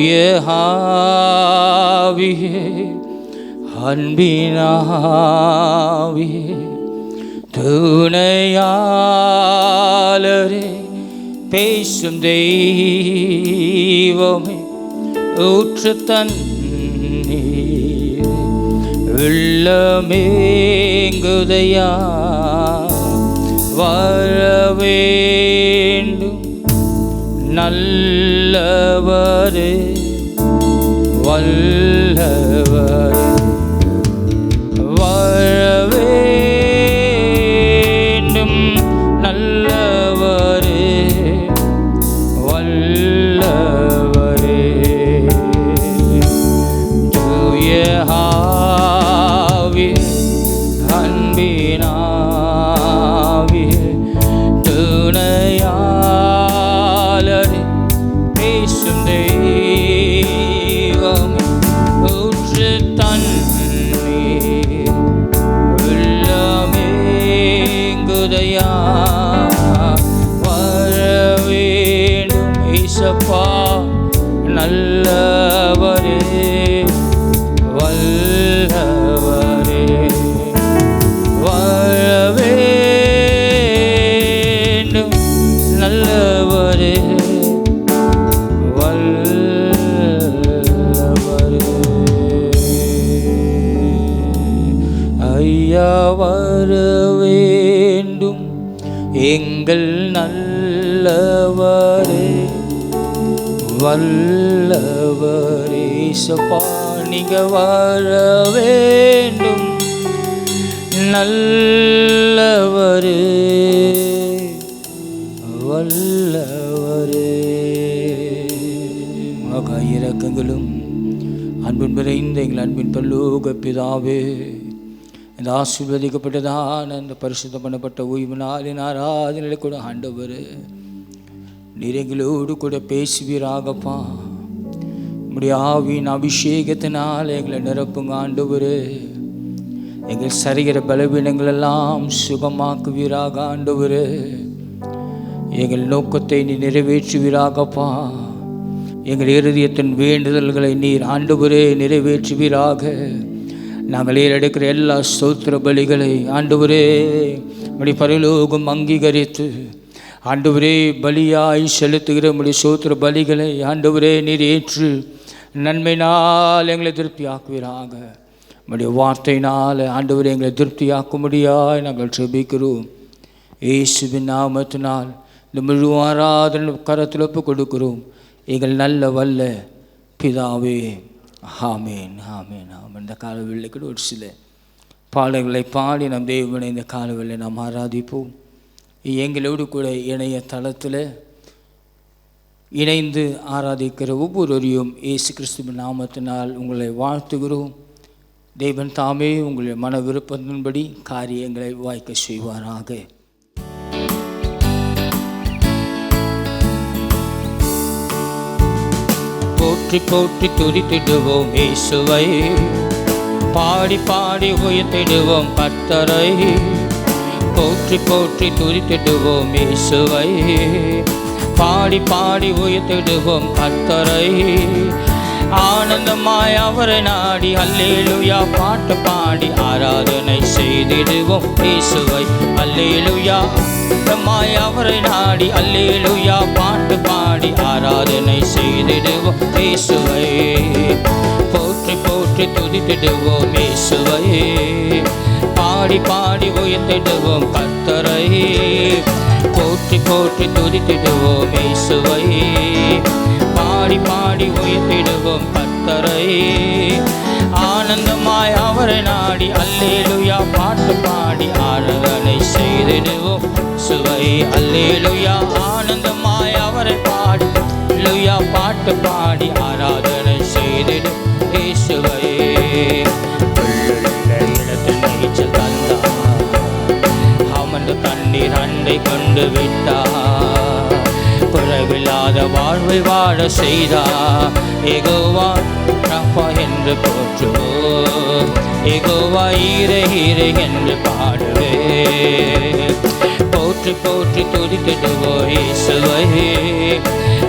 தூய ஆவியே, அன்பினாவியே, துணையாளரே, பேசும் தெய்வமே, ஊற்று தண்ணீர் உள்ளமேங்குதையா, வரவேண்டும் நல்லவரே, வல்லவரே, வரவேண்டும் நல்லவரே, வல்லவரே, தூய ஆவியே, அன்பினாவியே, துணையாளரே, பேசும் தெய்வமே, ஊற்று தண்ணீர் உள்ளமேங்குதையா, வரவேண்டும் இயேசப்பா நல்லவரே, வல்லவரே, வரவேண்டும் நல்லவரே, வல்லவரே. ஐயா வரவேண்டும் எங்கள் நல்லவரே, வல்லவரே, இயேசப்பா நீங்க வரவேண்டும் நல்லவரே, வல்லவரே. மகா இரக்கங்களும் அன்பின் நிறைந்த எங்கள் அன்பின் பரலோக பிதாவே, இந்த ஆசீர்வதிக்கப்பட்டதான அந்த பரிசுத்தம் பண்ணப்பட்ட ஓய்வு நாளின் ஆராதனையில் கூட ஆண்டவர் நீர் எங்களோடு கூட பேசுவீராகப்பா. உம்முடைய ஆவியின் அபிஷேகத்தினால் எங்களை நிரப்புங்க ஆண்டவர். எங்கள் சரீர பலவீனங்கள் எல்லாம் சுகமாக்குவீராக ஆண்டவர். எங்கள் நோக்கத்தை நீ நிறைவேற்றுவீராகப்பா. எங்கள் இருதயத்தின் வேண்டுதல்களை நீர் ஆண்டவரே நிறைவேற்றுவீராக. நாங்கள் ஏறெடுக்கிற எல்லா ஸ்தோத்திர பலிகளை ஆண்டவரே உம்முடைய பரலோகம் அங்கீகரித்து ஆண்டவரே பலியாய் செலுத்துகிற உம்முடைய ஸ்தோத்திர பலிகளை ஆண்டவரே நீர் ஏற்று நன்மையினால் எங்களை திருப்தியாக்குவீராக. உம்முடைய வார்த்தையினால் ஆண்டவரே எங்களை திருப்தியாக்கும்படியாய் நாங்கள் ஜெபிக்கிறோம். இயேசுவின் நாமத்தினால் இந்த முழு ஆராதனை கரத்தில் ஒப்புக் கொடுக்கிறோம் எங்கள் நல்ல வல்ல பிதாவே. ஆமேன், ஆமேன், ஆமேன். இந்த காலவெளியில் கூட ஒரு சில பாடல்களை பாடி நம் தேவனை இந்த காலவெளியில் நாம் ஆராதிப்போம். எங்களோடு கூட இணைய தளத்தில் இணைந்து ஆராதிக்கிற ஒவ்வொருவரையும் இயேசு கிறிஸ்துவின் நாமத்தினால் உங்களை வாழ்த்துகிறோம். தேவன் தாமே உங்களுடைய மன விருப்பத்தின்படி காரியங்களை வாய்க்க செய்வாராக. போற்றி போற்றி துதித்திடுவோம் இயேசுவை, பாடி பாடி உயர்த்திடுவோம் கர்த்தரை. போற்றி போற்றி துதித்திடுவோம் இயேசுவை, பாடி பாடி உயர்த்திடுவோம் கர்த்தரை. ஆனந்தமாய் அவரை நாடி அல்லேலூயா பாட்டு பாடி ஆராதனை செய்திடுவோம் இயேசுவை. அல்லேலூயா ஆனந்தமாய் அவரை நாடி அல்லேலூயா பாட்டு பாடி ஆராதனை செய்திடுவோம் இயேசுவை. போற்றி போற்றி துதித்திடுவோம் இயேசுவை, பாடி பாடி உயர்த்திடுவோம் கர்த்தரை. போற்றி போற்றி துதித்திடுவோம் இயேசுவை, பாடி பாடி உயர்த்திடுவோம் கர்த்தரை. ஆனந்தமாய் அவரை நாடி அல்லேலூயா பாட்டு பாடி ஆராதனை செய்திடுவோம் சுவை. அல்லேலூயா ஆனந்தமாய் அவரை பாடி அல்லேலூயா பாட்டு பாடி ஆராதனை செய்திடும் இயேசுவை. இடத்தில் நீச்சல் தந்தார், அமர்ந்து கண்ணீர் அண்டை கொண்டு விட்டார். குறைவில்லாத வாழ்வை வாழ செய்தார். யெகோவா ரஃபா என்று போற்றுவோம், யெகோவா ஈரே ஈரே என்று பாடுவே. போற்றி போற்றி போற்றி துதித்திடுவோம் இயேசுவை.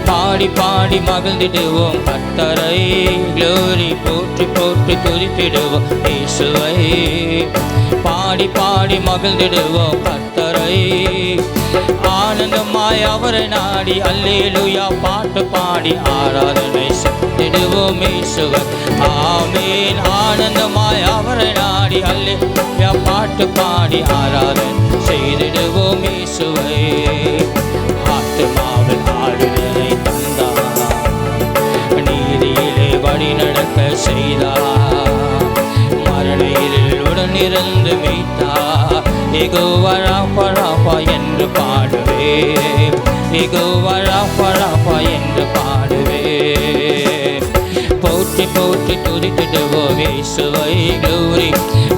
பாடி பாடி மகிழ்ந்திடுவோம் கர்த்தரை. க்ளோரி போற்றி போற்றி துதித்திடுவோம் இயேசுவை. பாடி பாடி மகிழ்ந்திடுவோம் கர்த்தரை. ஆனந்தமாய் அவரை நாடி அல்லேலூயா பாட்டு பாடி ஆராதனை செய்திடுவோம் இயேசுவை. ஆமென். ஆனந்தமாய் அவரை நாடி அல்லேலூயா பாட்டு பாடி ஆராதனை செய்திடுவோம் இயேசுவை. ஆத்துமாவில் ஆளுநரை தந்தார், நீதியிலே வழி நடக்க செய்தார், மரண இருளில் உடனிருந்து மீட்டார். யெகோவா ராபா ராபா என்று பாடுவே, யெகோவா ராபா ராபா என்று பாடுவே. போற்றி போற்றி துதித்திடுவோம் இயேசுவை. க்ளோரி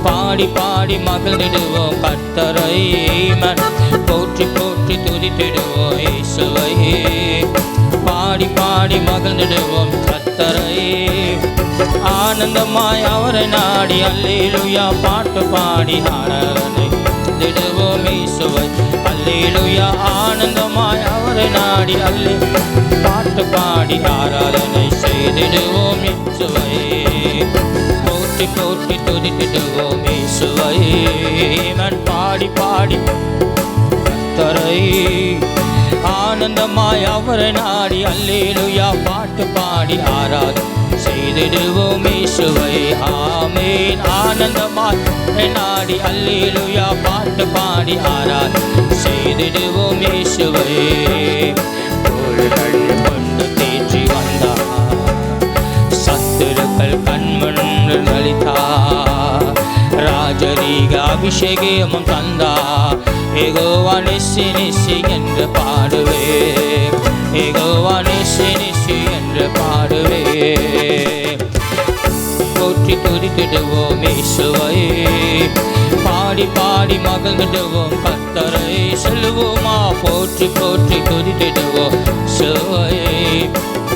பாடி பாடி மகிழ்ந்திடுவோம் கர்த்தரை. போற்றி போற்றி துதித்திடுவோம் இயேசுவை. பாடி பாடி மகிழ்ந்திடுவோம் கர்த்தரை. ஆனந்தமாய் அவரை நாடி அல்லேலூயா பாட்டு பாடி ஆராதனை செய்திடுவோம் இயேசுவை. அல்லேலூயா. ஆனந்தமாய் அவரை நாடி அல்லேலூயா பாட்டு பாடி ஆராதனை செய்திடுவோம் இயேசுவை. போற்றி போற்றி துதித்திடுவோம் இயேசுவை. பாடி பாடி கர்த்தரை. ஆனந்தமாய் அவரை நாடி அல்லேலூயா பாட்டு பாடி ஆராதனை செய்திடுவோம் இயேசுவை. ஆமென். ஆனந்தமாய் நாடி அல்லேலூயா பாட்டு பாடி ஆராதனை செய்திடுவோம் இயேசுவை. தோள்கள் கொண்டு தேற்றி வந்தார், சத்துருக்கள் கண்முன்னு நலித்தார், ராஜரீக அபிஷேகமும் தந்தார். யெகோவா நிசி நிசி என்று பாடுவே, யெகோவா நிசி நிசி என்று பாடுவே. போற்றி துதித்திடுவோம் இயேசுவை. பாடி பாடி மகிழ்ந்திடுவோம் கர்த்தரை. சொல்லுவோமா? போற்றி போற்றி துதித்திடுவோம் இயேசுவை.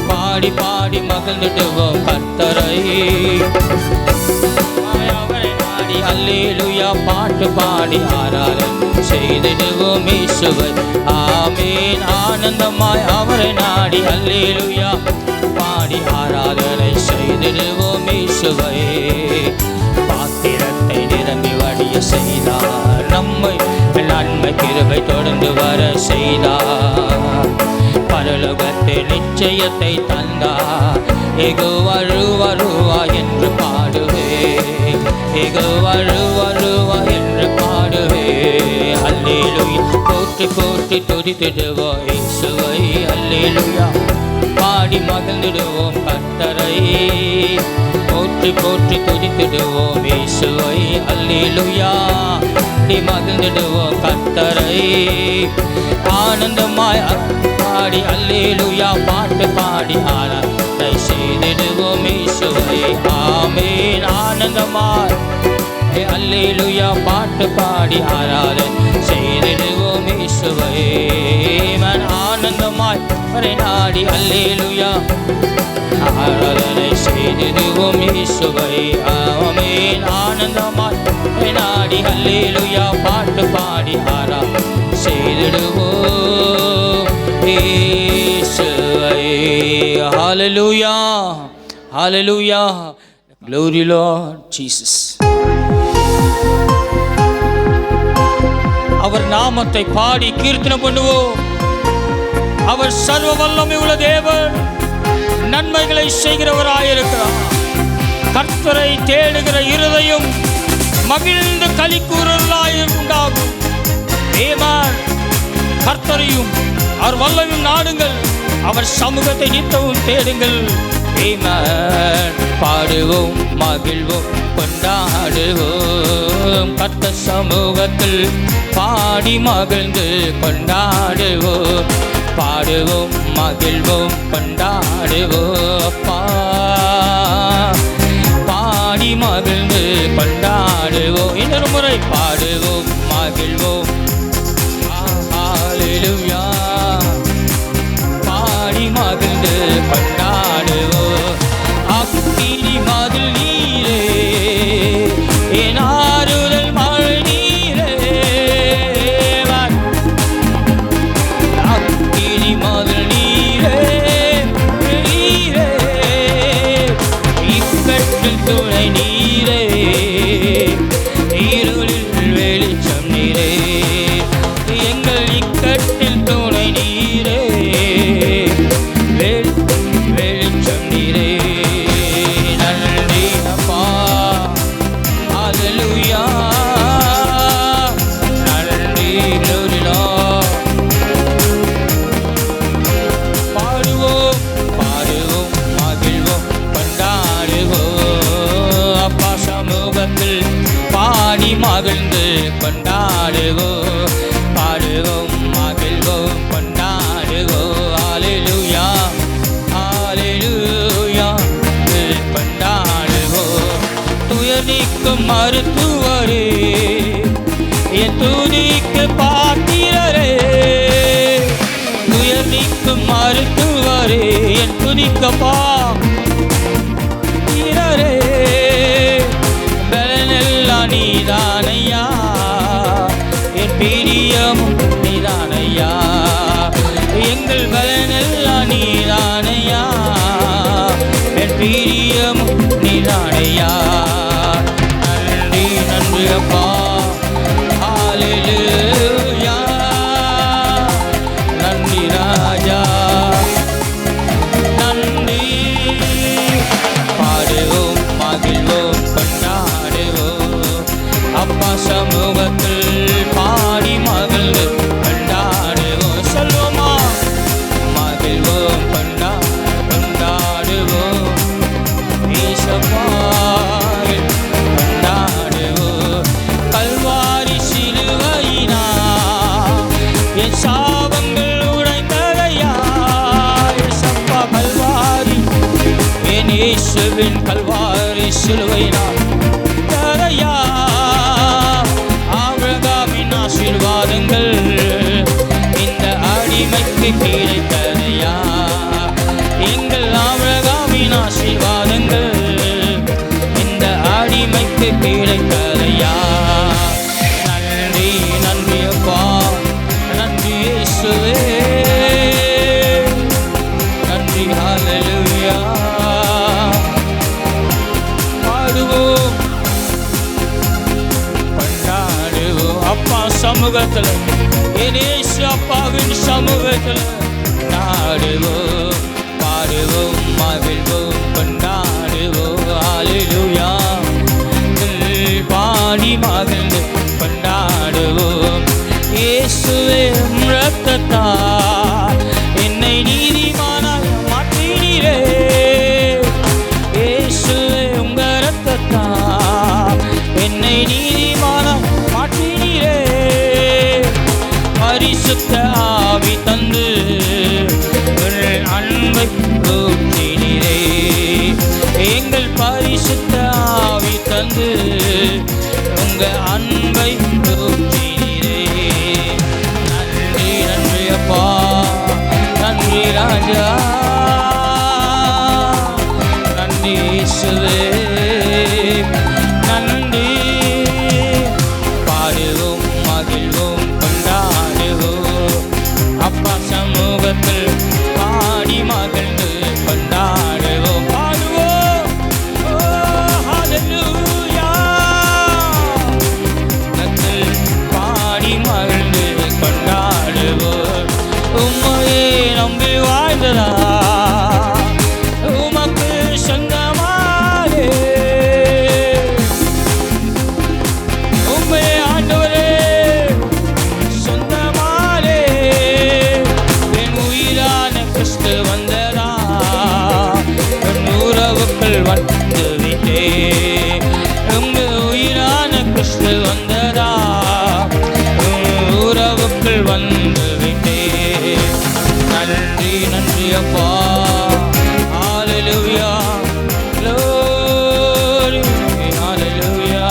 பாடி பாடி மகிழ்ந்திடுவோம் கர்த்தரை. அல்லேலூயா பாட்டு பாடி ஆராதனை செய்திடுவோம் இயேசுவை. ஆமென். ஆனந்தமாய் அவரை நாடி அல்லேலூயா பாடி ஆராதனை செய்திடுவோம் இயேசுவை. பாத்திரத்தை நிரம்பி வடிய செய்தார், நம்மை நன்மை கிருபை தொடர்ந்து வர செய்தார், பரலோகத்தில் நிச்சயத்தை தந்தார். யெகோவா ரூவா ரூவா என்று பாடுவே, யெகோவா ரூவா ரூவா என்று பாடுவே. அல்லேலூயா. போற்றி போற்றி துதித்திடுவோம் இயேசுவை. அல்லேலூயா. பாடி மகிழ்ந்திடுவோம் கர்த்தரை. போற்றி போற்றி துதித்திடுவோம் இயேசுவை. அல்லேலூயா. மகிழ்ந்திடுவோம் கர்த்தரை. ஆனந்தமாய் பாடி அல்லேலூயா பாட்டு பாடி ஆராதனை செய்திடுவோம் இயேசுவை. ஆமென். ஆனந்தமாய் அல்லேலூயா பாட்டு பாடி ஆராதனை செய்திடுவோம் இயேசுவை. ஆனந்தமாய் அவரை நாடி அல்லேலூயா ஆராதனை செய்திடுவோம் இயேசுவை. ஆமென். ஆனந்தமாய் நாடி அல்லேலூயா பாட்டு பாடி ஆராதனை செய்திடுவோம் இயேசுவை. ஹல்லேலூயா, ஹல்லேலூயா. Glory Lord Jesus. அவர் நாமத்தை பாடி கீர்த்தனை பண்ணுவோம். அவர் சர்வ வல்லமை உள்ள தேவன், நன்மைகளை செய்கிறவராயிருக்கிறார். கர்த்தரை தேடுகிற இருதயம் மகிழ்ந்து களி கூறலாய் உண்டாகும். ஆமென். கர்த்தரையும் அவர் வல்லமையும் நாடுங்கள், அவர் சமூகத்தை நித்தமும் தேடுங்கள். ஆமென். பாடுவோம், மகிழ்வோம், கொண்டாடுவோம். கர்த்தர் சமூகத்தில் பாடி மகிழ்ந்து கொண்டாடுவோம். பாடுவோம், மகிழ்வோம், கொண்டாடுவோம். பாடி மகிழ்ந்து கொண்டாடுவோம். இன்னொரு முறை பாடுவோம், மகிழ்வோம். ஹல்லேலூயா. பாடி மகிழ்ந்து கொண்டாடுவோம். அக்கினி மதில் நீரே, என் ஆறுதல் மழை நீரே, ஹalleluya நன்றி glory Lord. பாடுவோம் பாடுவோம் மகிழ்வோம் கொண்டாடுவோம் அப்பா சமூகத்தில் பாடி மகிழ்ந்து கொண்டாடுவோம் பாடுவோம் மகிழ்வோம் கொண்டாடுவோம் ஹalleluya ஹalleluya கொண்டாடுவோம் துயர் நீக்கும் மருத்துவரே என் துதிக்கு பாத்திரரே துயர் நீக்கும் மருத்துவரே என் துதிக்கு பாத்திரரே பலனெல்லாம் நீதானையா என் பிரியமும் நீதானையா எங்கள் பலனெல்லாம் நீதானையா என் பிரியமும் நீதானையா நன்றி நன்றி அப்பா ஹalleluya நன்றி ராஜா நன்றி பாடுவோம் மகிழ்வோம் கொண்டாடுவோம் அப்பா சமூகத்தில் பாடி மகிழ்ந்து கொண்டாடுவோம் சொல்லுவோமா மகிழ்வோம் கொண்டாடுவோம் ஈசப்பாயில் கொண்டாடுவோம் கல்வாரி சிலுவையினா என் சாபங்கள் உடைந்ததையா ஏசப்பா கல்வாரி என் இயேசுவின் கல்வாரி சிலுவையினா தரையா ஆபிரகாமின் ஆசீர்வாதங்கள் இந்த அடிமைக்கு கிடைத்ததையா எங்கள் ஆபிரகாமின் ஆசீர்வாதங்கள் இந்த அடிமைக்கு கிடைத்ததையா நன்றி நன்றி அப்பா நன்றி இயேசுவே நன்றி ஹalleluya பாடுவோம் கொண்டாடுவோம் அப்பா சமூகத்தில் இயேசு அப்பாவின் சமூகத்தில் நாடுவோம் பாடுவோம் மகிழ்வோம் கொண்டாடுவோம் ஹalleluya பாடி மகிழ்ந்து கொண்டாடுவோம் இயேசுவே இரத்தத்தால் என்னை நீதிமானாய் மாற்றினீரே இயேசுவே உங்க இரத்தத்தால் என்னை நீதிமானாய் மாற்றினீரே பரிசுத்த ஆவி தந்து அன்பை ஊற்றினீரே எங்கள் பரிசுத்த ஆவி தந்து உங்க அன்பை ஊற்றினீரே நன்றி நன்றி அப்பா நன்றி ராஜா நன்றி இயேசுவே நன்றி பாடுவோம் மகிழ்வோம் கொண்டாடுவோம் அப்பா சமூகத்தில் பாடி மகிழ்ந்து கொண்டாடுவோம் பாடுவோம் ஹalleluya பாடி மகிழ்ந்து கொண்டாடுவோம் உம்மையே நம்பி வாழ்ந்ததா உமக்கு சொந்தமானே உம்மையே ஆண்டவரே சொந்தமானே என் உயிரான கிறிஸ்து வந்ததா என் உறவுக்குள் வந்து விட்டே உங்க உயிரான கிறிஸ்து வந்ததா உறவுக்குள் வந்து விட்டே நன்றி நன்றி அப்பா ஹalleluya glory hallelujah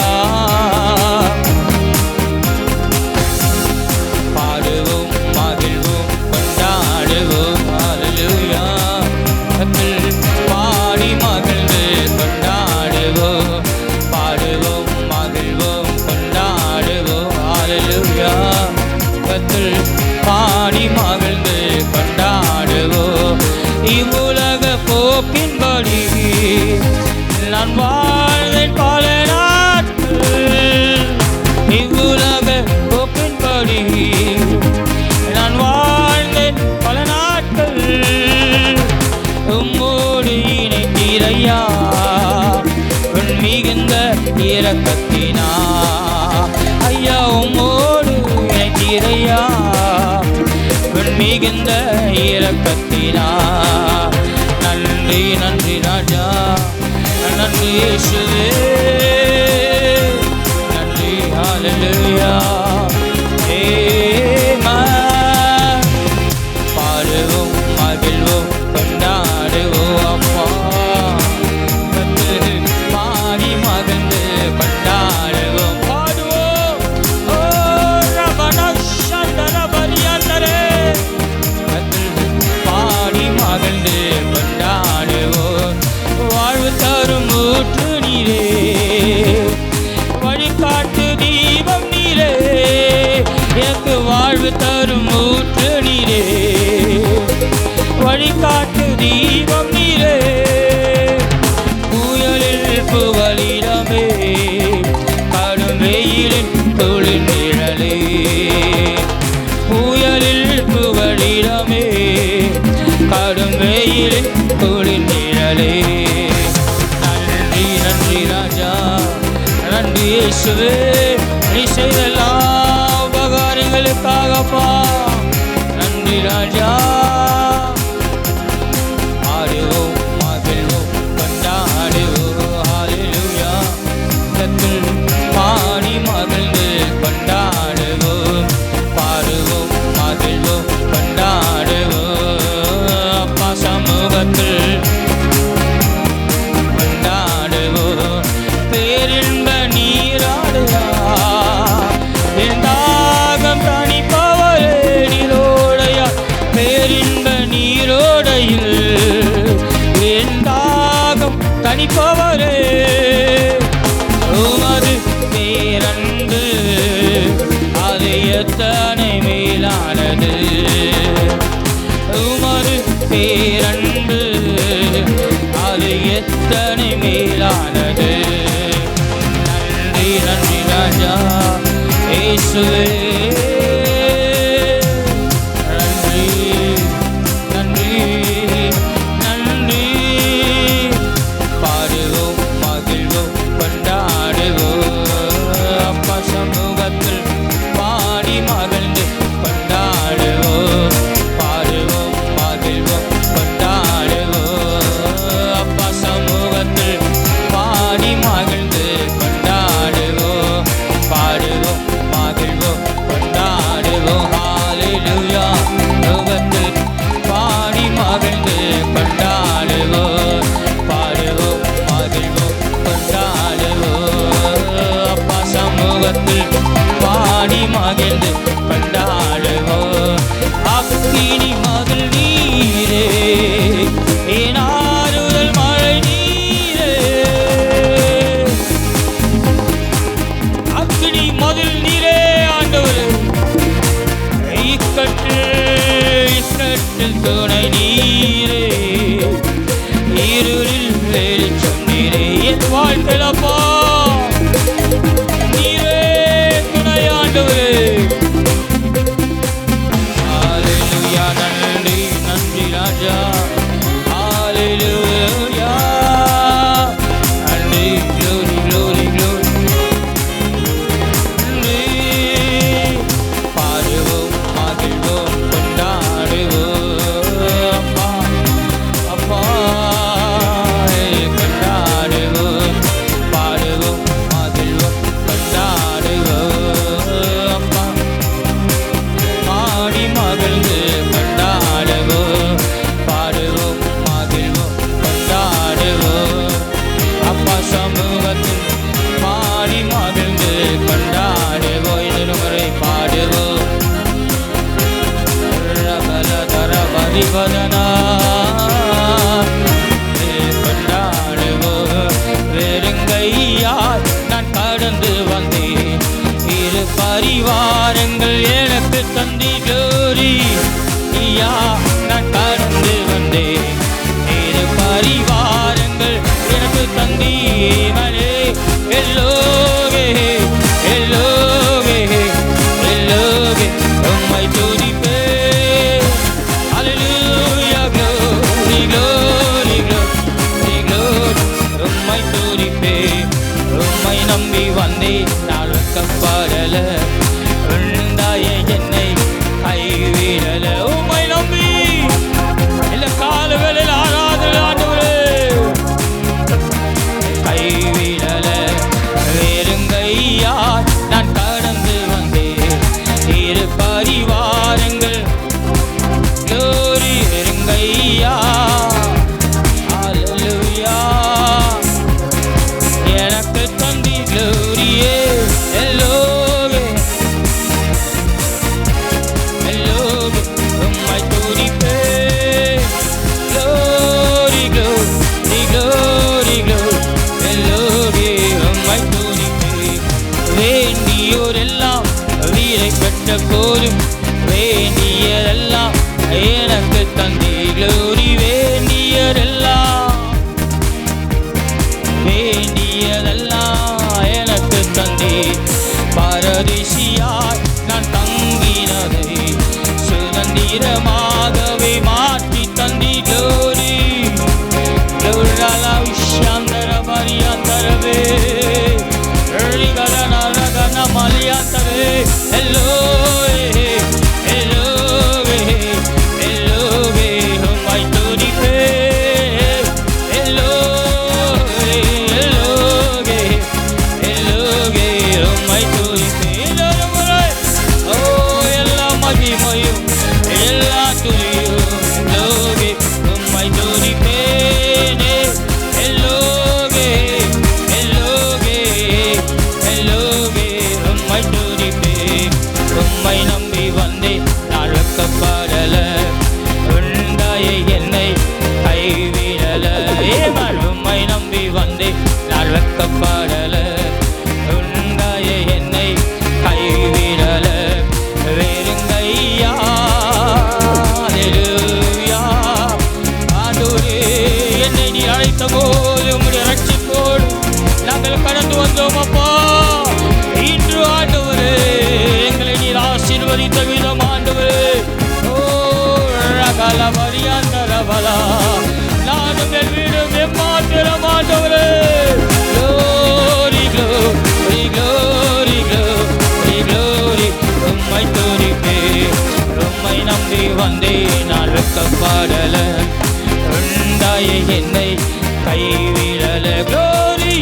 பாடுவோம் மகிழ்வோம் கொண்டாடுவோம் ஹalleluya பாடி மகிழ்ந்து கொண்டாடுவோம் பாடுவோம் மகிழ்வோம் கொண்டாடுவோம் ஹalleluya பாடி மகிழ்ந்து கொண்டாடுவோம் இரக்கத்தினா ஐயா உம்மோடு இணைத்தீரையா மிகுந்த இரக்கத்தினா நன்றி நன்றி ராஜா நன்றி இயேசுவே நன்றி ஹல்லேலூயா ஆமென் பாடுவோம் மகிழ்வோம் கொண்டாடுவோம் அப்பா பாடி மகிழ்ந்து கொண்டாடுவோம் பாடுவோம் ஓ ரபனா சந்தன பரியந்தரே பாடி மகிழ்ந்து கொண்டாடுவோம் வாழ்வு தரும் ஊற்று நீரே வழிகாட்டு தீபம் நீரே எனக்கு வாழ்வு தரும் ஊற்று நீரே வழிகாட்டு தீபம் நீரே புயலில் புகலிடமே கடும் வெயிலின் குளிர் நிழலே புயலில் புகலிடமே கடும் வெயிலின் குளிர் நிழலே நன்றி நன்றி ராஜா நன்றி இயேசுவே நீ செய்த எல்லா உபகாரங்களுக்காகப்பா நன்றி ராஜா ஆடுவோம் மகிழ்வோம் கொண்டாடுவோம் ஹல்லேலூயா பாடி மகிழ்ந்து கொண்டாடுவோம் பாடுவோம் மகிழ்வோம் கொண்டாடுவோம் அப்பா சமூகத்தில் கொண்டாடுவோம் பேரின்ப நீராடுவா என் தாகம் தணிப்பவரே நீரோடையா பேரின்ப நீரோடையில் என் தாகம் தணிப்பவரே உமது பேரன்பு அது எத்தனை மேலானது உமது பேரன்பு அது எத்தனை மேலானது நன்றி நன்றி ராஜா இயேசுவே நன்றி நன்றி நன்றி பாடுவோம் மகிழ்வோம் கொண்டாடுவோம் அப்பா சமூகத்தில் பாடி மகிழ்ந்து கொண்டாடுவோம் பாடுவோம் மகிழ்வோம் கொண்டாடுவோம் அப்பா சமூகத்தில் பாடி மகிழ்ந்து கொண்டாடுவோம் பாடுவோம் மகிழ்வோம் கொண்டாடுவோம் ஹல்லேலூயா லோகத்தில் பாடி மகிழ்ந்து கொண்டாடுவோம் பாடுவோம் மகிழ்வோம் கொண்டாடுவோம் அப்பா சமூகத்தில் பாடி மகிழ்ந்து கொண்டாடுவோம் அக்கினி மகிழ் நீரே என் ஆறுதல் மழை நீரே அக்கினி மதில் நீரே ஆண்டவரே இக்கட்டில் துணை நீரே இருளில் வெளிச்சம் நீரே என் வாழ்க்கையிலப்பா நீரே துணை ஆண்டவரே ஹல்லேலூயா நன்றி நன்றி ராஜா ஹல்லேலூயா நன்றி glory glory glory பாடுவோம் மகிழ்வோம் கொண்டாடுவோம் அப்பா அப்பா கொண்டாடுவோம் பாடுவோம் மகிழ்வோம் கொண்டாடுவோம் அப்பா பாடி மகிழ்ந்து கொண்டாடுவோம் பாடுவோம் மகிழ்வோம் கொண்டாடுவோம் அப்பா சமூகத்தில் பாடி மகிழ்ந்து கொண்டாடுவோம் இருமுறை பாடுவோம் ரபலதர பரிவதனா கொண்டாடுவோம் வெறுங்கையால் நான் கடந்து வந்தேன் இரு பரிவாரங்கள் எனக்கு தந்தி ஜோரி ஐயா நான் கடந்து வந்தேன் இரு பரிவாரங்கள் எனக்கு தந்தி மனே எல்லோகே எல்லோகே எல்லோகே உம்மை துதிப்பே ஹல்லேலூயா glory glory glory glory உம்மை துதிப்பே உம்மை நம்பி வந்தேன் பெரியோரெல்லாம் வீரை பெற்ற போதும் வேண்டியதெல்லாம் எனக்கு தந்தே க்ளோரி. வேண்டியதெல்லாம் எனக்கு தந்தே. பரதேசியாய் நான் தங்கினதை சுதந்திரமாகவே மாற்றி தந்தி க்ளோரி. மரியாந்தரவே மலியாந்தரே எல்லோவே எல்லோவே எல்லோவே உம்மை துதிப்பே. எல்லோவே எல்லோவே எல்லோவே உம்மை துதிப்பே. ஓ எல்லா மகிமையும் எல்லா துதியும் எல்லோவே உம்மை துதிப்பேனே. உம்மை நம்பி வந்தே நான் வெட்கப்படல. உண்டாயே என்னை கைவிடல. உம்மை நம்பி வந்தே நான் வெட்கப்படல. உண்டாயே என்னை கைவிடல. வேறுங்கையா ஆண்டவரே, என்னை நீ அழைத்த போது உம்முடைய ரட்சிப்போடு நாங்கள் கடந்து வந்தோம் அப்பா. இன்று ஆண்டவரே எங்களை நீர் ஆசீர்வதித்த விதம் ஆண்டவரே. ஓ ரகல மரியாந்தரபலா நானும் என் வீடும் எம்மாத்திரம் ஆண்டவரே. Glory glory glory glory glory உம்மை துதிப்பே. உம்மை நம்பி வந்தே நான் வெட்கப்படல. உண்டாயே என்னை கைவிடல. க்ளோரி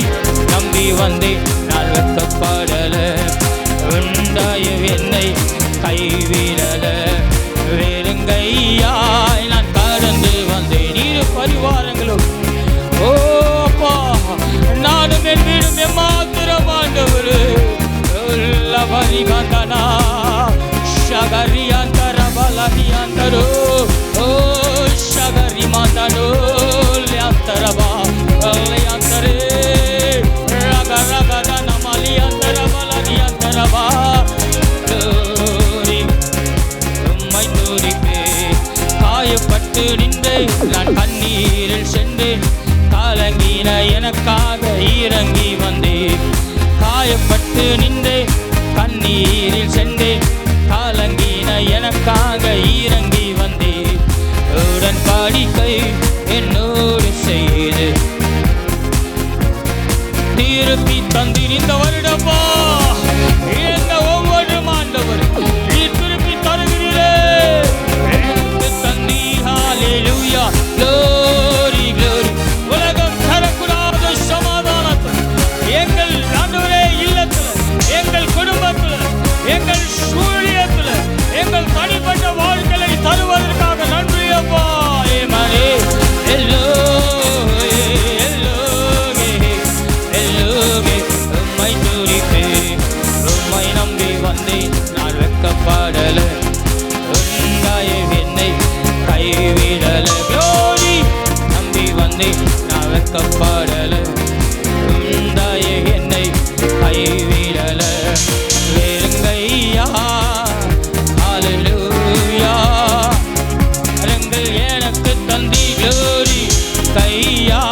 நம்பி வந்தே நான் வெட்கப்படல. உண்டாய என்னை கைவிடல. வேறுங்கையாய் நான் கடந்து வந்தேன். இரு பரிவாரங்களும் ஓ அப்பா நானும் என் வீடும் எம்மாத்திரம் ஆண்டவரே. பரிகந்தனா ஷகரியாந்தர பலரியாந்தரோ ஓ ஷகரி மாந்தனோ லியாந்தரபா லியாந்தரே ரக ரகதன மலியாந்தர பலரியாந்தரபா. உம்மை துதிப்பே. காயப்பட்டு நின்றே நான் கண்ணீரில் சென்றேன். கலங்கின எனக்காக இறங்கி வந்தேன். காயப்பட்டு நின்றே கண்ணீரில் சென்றேன். கலங்கின எனக்காக இறங்கி வந்தேன். உடன்படிக்கை என்னோடு செய்து திருப்பி தந்தீர் இந்த வருடப்பா. எங்க ஒவ்வொரு ஆண்டவர் நீர் திருப்பி தருகிறீரே. தந்தி ஹல்லேலூயா க்ளோரி க்ளோரி. உலகம் தரக்கூடாத சமாதானத்தை எங்கள் ஆண்டவரே இல்லத்துல, எங்கள் குடும்பத்துல, எங்கள் சூழியத்துல, எங்கள் தனிப்பட்ட வாழ்க்கையை தருவதற்காக நன்றி அப்பா. ஏமானே எல்லோவே எல்லோவே எல்லோவே உம்மை துதிப்பே. உம்மை நம்பி வந்தேன் நான் வெட்கப்படல. உண்டாயே என்னை கைவிடல. க்ளோரி நம்பி வந்தேன் நான் வெட்கப்படல. உண்டாயே என்னை கைவிடல. வேறுங்கையா ஹல்லேலூயா அரங்கள் எனக்கு தந்தி க்ளோரி கையா.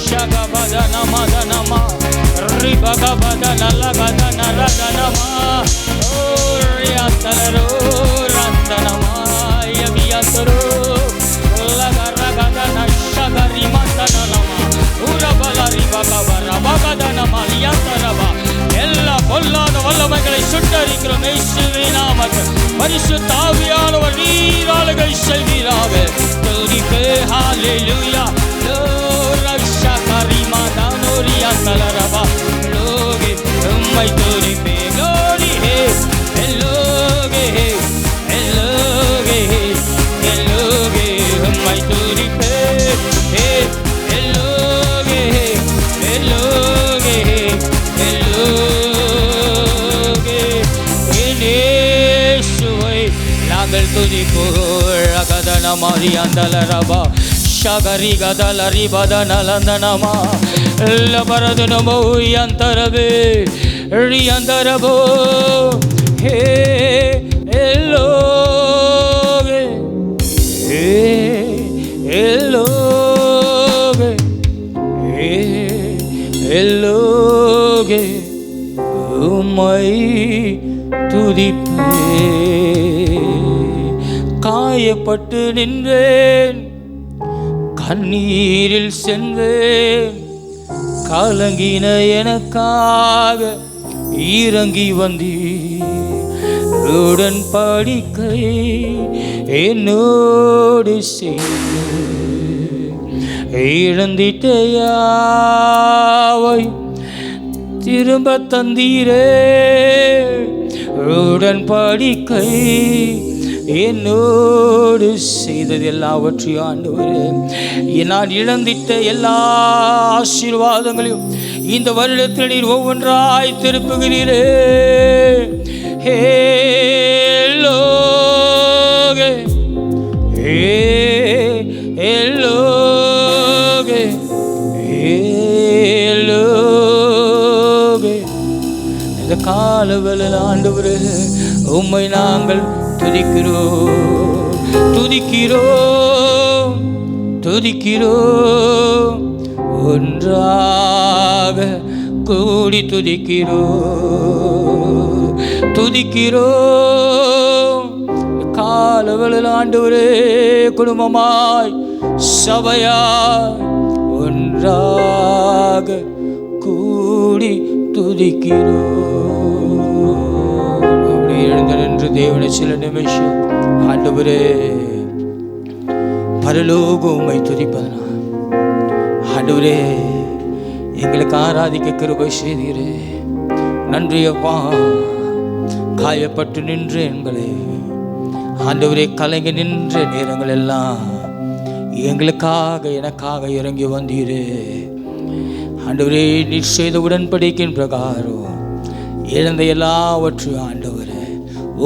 ஷகபதன மதனமா ரிபகபதன லகதன ரதனமா ஓரியாத்தலரோ ரத்தனமா யபியாத்தரோ லகரகதன ஷகரி மதனமா உரபல ரிபகபர பகதன மலியாத்தரபா. எல்லா பொல்லாத வல்லமைகளை சுட்டரிக்கிறோம் இயேசுவின் நாமத்தில். பரிசுத்த ஆவியானவர் நீராளுகை செய்வீராக. துதிப்பே ஹல்லேலூயா லோரஷகரி மதனோரியாத்தலரபா. லோகே உம்மை துதிப்பே. க்ளோரி ஹே எல்லோகே எல்லோகே எல்லோகே உம்மை துதிப்பே. ஹே எல்லோகே எல்லோகே எல்லோகே இயேசுவை நாங்கள் துதிப்போம். ரகதன மரியாந்தலரபா ஷகரி கதலரி பதனலந்தனமா லபரதுனமோ யந்தரவே ரியாந்தரபோ ஹே எல்லோகே ஹே எல்லோகே ஹே எல்லோகே உம்மை துதிப்பே. காயப்பட்டு நின்றேன், கண்ணீரில் சென்றேன், கலங்கின எனக்காக இறங்கி வந்தீர். உடன்படிக்கை என்னோடு செய்து இழந்திட்ட யாவை திரும்ப தந்தீரே. உடன்படிக்கை என்னோடு செய்தது எல்லாவற்றையும் ஆண்டவரே, நான் இழந்திட்ட எல்லா ஆசீர்வாதங்களையும் இந்த வருடத்தில் நீர் ஒவ்வொன்றாய் திருப்புகிறீரே. ஹேலோகே ஹேலோகே ஹேலோகே. இந்த காலவேளையில் ஆண்டவரே உம்மை நாங்கள் துதிக்கிறோம் துதிக்கிறோம் துதிக்கிறோம், ஒன்றாக கூடி துதிக்கிறோம் துதிக்கிறோம். காலவேளையில் ஆண்டவரே குடும்பமாய் சபையாய் ஒன்றாக கூடி துதிக்கிறோம். எழுந்து தேவனை சில நிமிஷம் ஆண்டவரே பரலோகம் உம்மை துதிப்பதனா. ஆண்டவரே எங்களுக்கு ஆராதிக்க கிருபை செய்தீரே, நன்றி அப்பா. காயப்பட்டு நின்று எங்களை ஆண்டவரே கலங்கி நின்ற நேரங்கள் எல்லாம் எங்களுக்காக எனக்காக இறங்கி வந்தீரே. ஆண்டவரே நீர் செய்த உடன்படிக்கையின் பிரகாரம் இழந்த எல்லாவற்றையும் ஆண்டவரே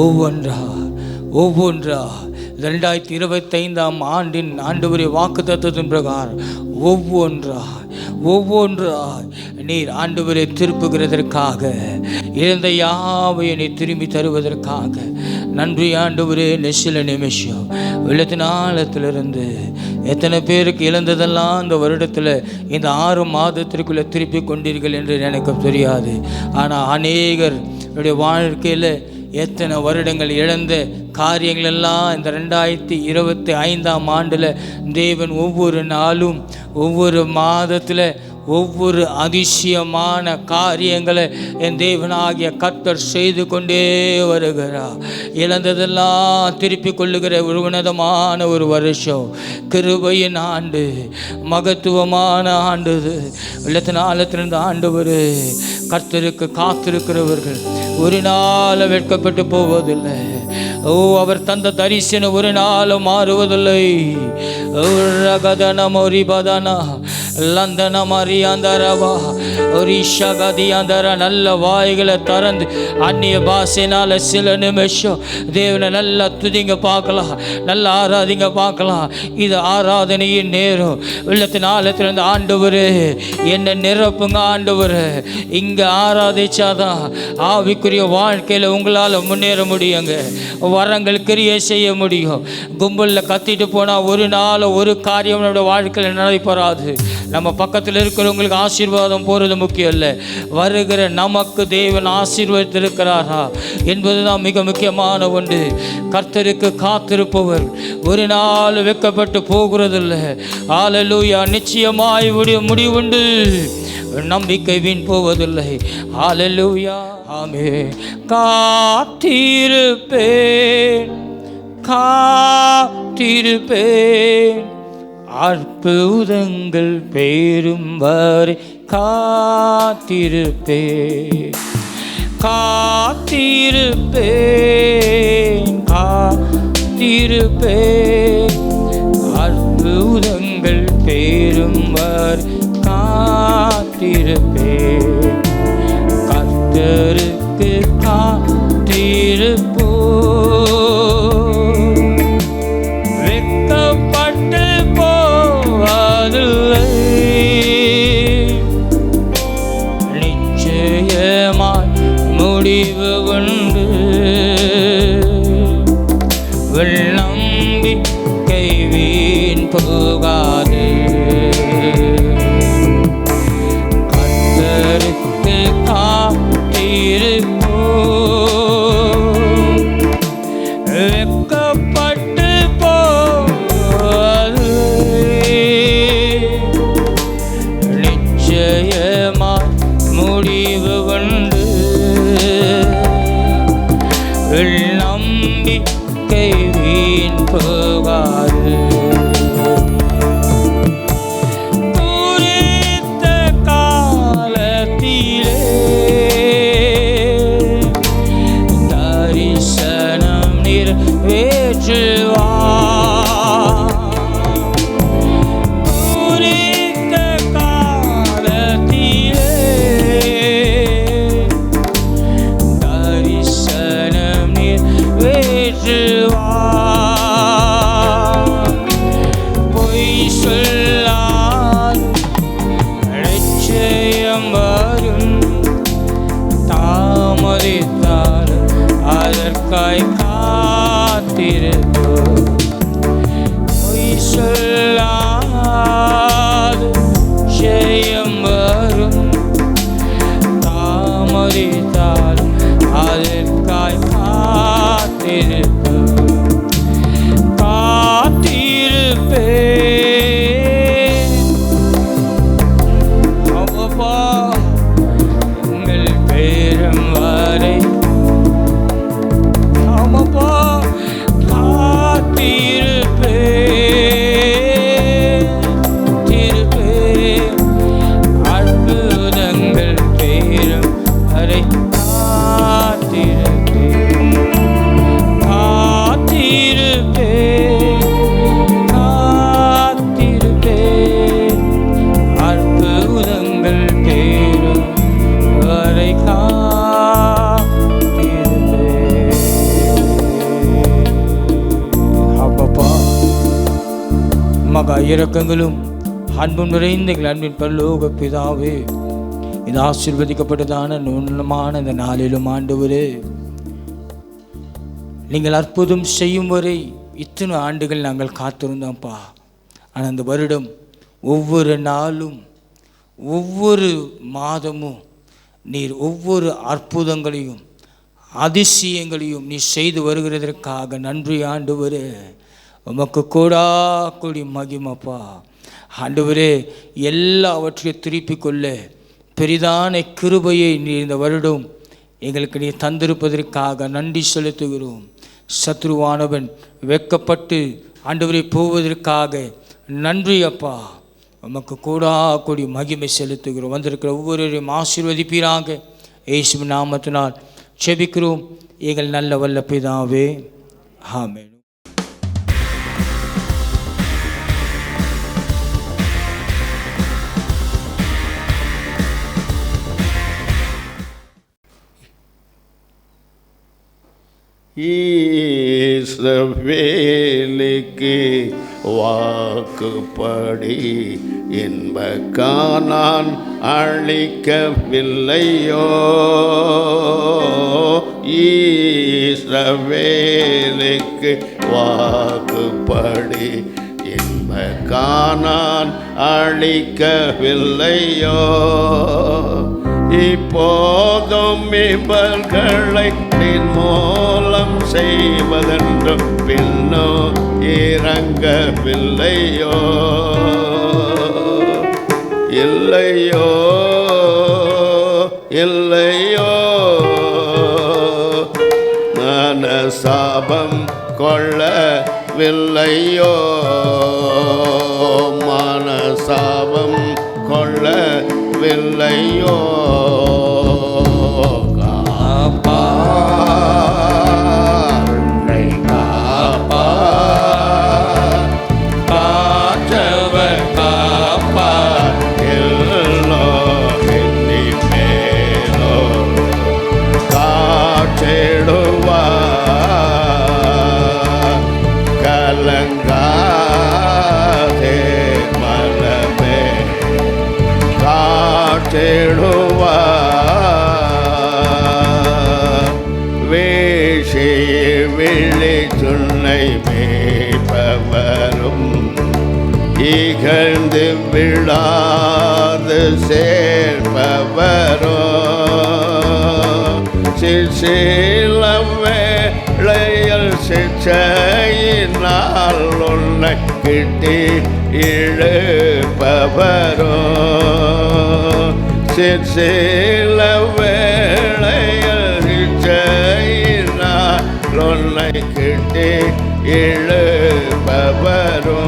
ஒவ்வொன்றா 2025 ஆண்டின் ஆண்டவரே வாக்குத்தத்தத்தின் பிரகாரம் ஒவ்வொன்றா நீர் ஆண்டவரை திருப்புகிறதற்காக, இழந்த யாவையை நீர் திரும்பி தருவதற்காக நன்றி ஆண்டவரே. சில நிமிஷம் வெள்ளத்தின் ஆழத்திலிருந்து எத்தனை பேருக்கு இழந்ததெல்லாம் இந்த வருடத்தில் இந்த 6 மாதத்திற்குள்ளே திருப்பி கொண்டீர்கள் என்று எனக்கு தெரியாது. ஆனால் அநேகர் வாழ்க்கையில் எத்தனை வருடங்கள் இழந்த காரியங்கள் எல்லாம் இந்த 2025 ஆண்டில் தேவன் ஒவ்வொரு நாளும் ஒவ்வொரு மாதத்தில் ஒவ்வொரு அதிசயமான காரியங்களை என் தேவனாகிய கர்த்தர் செய்து கொண்டே வருகிறார். இழந்ததெல்லாம் திருப்பி கொள்ளுகிற ஒரு உன்னதமான ஒரு வருஷம், கிருபையின் ஆண்டு, மகத்துவமான ஆண்டு. வெள்ளத்தின் ஆழத்திலிருந்து ஆண்டவர் கர்த்தருக்கு காத்திருக்கிறவர்கள் ஒரு நாள் வெட்கப்பட்டு போவதில்லை. ஓ, அவர் தந்த தரிசனம் ஒரு நாள் மாறுவதில்லை. லந்தன மரியாந்தரவா ஒரிஷகதியாந்தர நல்ல வாய்களை திறந்து அந்நிய பாஷையினால சில நிமிஷம் தேவனை நல்லா துதிங்க பார்க்கலாம், நல்லா ஆராதிங்க பார்க்கலாம். இது ஆராதனையின் நேரம். உள்ளத்தின் ஆழத்திலிருந்து ஆண்டவர் என்ன நிரப்புங்க ஆண்டவர். இங்கே ஆராதிச்சாதான் ஆவிக்குரிய வாழ்க்கையில் உங்களால் முன்னேற முடியுங்க, வரங்கள் கிரியை செய்ய முடியும். கும்பலில் கத்திட்டு போனால் ஒரு நாள் ஒரு காரியம் நம்மளோட வாழ்க்கையில் நடைபெறாது. நம்ம பக்கத்தில் இருக்கிறவங்களுக்கு ஆசீர்வாதம் போகிறது முக்கியம் இல்லை, வருகிற நமக்கு தேவன் ஆசீர்வதித்திருக்கிறாரா என்பதுதான் மிக முக்கியமான ஒன்று. கர்த்தருக்கு காத்திருப்பவர் ஒரு நாள் வெட்கப்பட்டு போகிறதில்லை. ஹல்லேலூயா. நிச்சயமாய் முடிவுண்டு, நம்பிக்கை வீண் போவதில்லை. ஹல்லேலூயா. ஆமென். காத்திருப்பேன் காத்திருப்பேன் அற்புதங்கள் பெறும் வரை காத்திருப்பேன் காத்திருப்பேன் காத்திருப்பேன் அற்புதங்கள் பெறும் வரை காத்திருப்பேன். கர்த்தருக்கு காத்திருப்போ நிச்சயமாய் முடிவு உண்டு. நம்பிக்கை வீண் போகாது. கர்த்தருக்கு காத்திருப்போ வெட்கப்பட்டு போகாது. நிச்சயமா முடிவு உண்டு. நம்பிக்கை வீண் போகாது. குறித்த காலத்திலே தரிசனம் நிறைவேற்றுவார். குறித்த காலத்திலே தரிசனம் நிறைவேற்றுவார். பொய் சொல்லார் நிச்சயம் வரும். தாமதித்தால் அதற்காய் காத்திருப்போ. பொய் சொல்லாது ஜெயம் வரும். தாமதித்தால் அதற்காய் காத்திருப்போ. காத்திருப்பேன் அப்பா உங்கள் பேரும் வரை. ஆமாப்பா காத்திருப்பேன் திருப்பேன். அற்புதங்கள் பேரும் வரை காத்திருப்பேன். காத்திருப்பேன் காத்திருப்பேன். அற்புதங்கள் பேரும் வரை காத்திருப்பேன். அப்பப்பா மகா இரக்கங்களும் அன்பும் நிறைந்த எங்கள் அன்பின் பரலோக பிதாவே, இது ஆசீர்வதிக்கப்பட்டதான நுண்ணமான இந்த நாளிலும் ஆண்டவரே, நீங்கள் அற்புதம் செய்யும் வரை இத்தனை ஆண்டுகள் நாங்கள் காத்திருந்தோம்ப்பா. ஆனால் அந்த வருடம் ஒவ்வொரு நாளும் ஒவ்வொரு மாதமும் நீர் ஒவ்வொரு அற்புதங்களையும் அதிசயங்களையும் நீ செய்து வருகிறதற்காக நன்றி ஆண்டவரே. உமக்கு கோடி மகிமைப்பா. ஆண்டவரே, எல்லாவற்றையும் திருப்பிக் கொள்ள பெரிதான கிருபையை நீ இந்த வருடம் எங்களுக்கு நீ தந்திருப்பதற்காக நன்றி செலுத்துகிறோம். சத்ருவானவன் வெட்கப்பட்டு ஆண்டவரை போவதற்காக நன்றி அப்பா. உமக்கு கோடி மகிமை செலுத்துகிறோம். வந்திருக்கிற ஒவ்வொருவரையும் ஆசீர்வதிப்பீராக. இயேசுவின் நாமத்தினால் செபிக்கிறோம் எங்கள் நல்ல வல்ல பிதாவே, ஆமென். ஈஸ்ரவேலுக்கு வாக்குப்படி இன்ப கானான் அழிக்கவில்லையோ. ஈஸ்ரவேலுக்கு வாக்குப்படி இன்ப கானான் அழிக்கவில்லையோ. இப்போதும் இவர்களை நிர்மூலம் செய்வதென்றும் பின்னோ இறங்கவில்லையோ. இல்லையோ இல்லையோ மனசாபம் கொள்ளவில்லையோ. மனசாபம் கொள்ளவில்லையோ. தேடுவா கீழே துணை மேய்ப்பவரும் இகழ்ந்து விழாது சேர்ப்பவரோ சில வேளையில் சிற்சையினால் உன்னை கிட்டி இழுப்பவரோ சில வேளையில் சிற்சையினால் உன்னை கிட்டி இழுப்பவரோ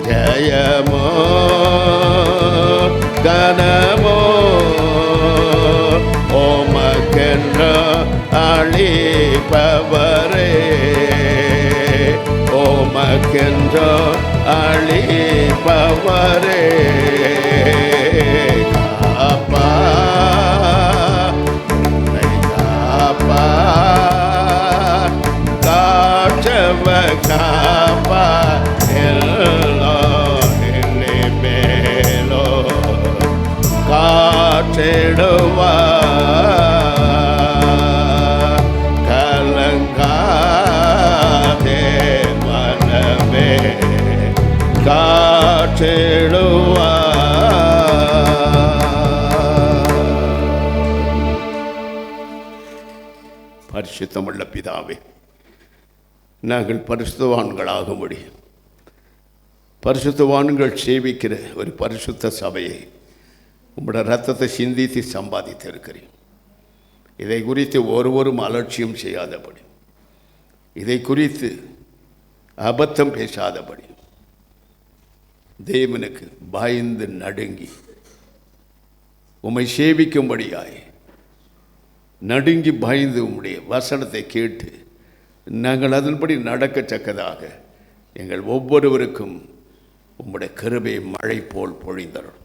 ஜயமோ கனமோ ஓமக்கென்று அழிப்பவரே ஓமக்கென்று அழிப்பவரே காப்பா காப்பா காற்றவ காப்பா எல்லோ என்னை மேலோ காற்றிடுவா கலங்காதே மனமே காற்றிடுவா. பரிசுத்தமுள்ள பிதாவே, நாங்கள் பரிசுத்தவான்களாகும்படி பரிசுத்தவான்கள் சேவிக்கிற ஒரு பரிசுத்த சபையை உங்களோட ரத்தத்தை சிந்தித்து சம்பாதித்து இருக்கிறேன். இதை குறித்து ஒருவரும் அலட்சியம் செய்யாதபடி, இதை குறித்து அபத்தம் பேசாதபடி, தேவனுக்கு பயந்து நடுங்கி உம்மை சேவிக்கும்படியாய் நடுங்கி பயந்து உம்முடைய வசனத்தை கேட்டு நாங்கள் அதன்படி நடக்கத்தக்கதாக எங்கள் ஒவ்வொருவருக்கும் உம்முடைய கிருபை மழை போல் பொழிந்தரும்.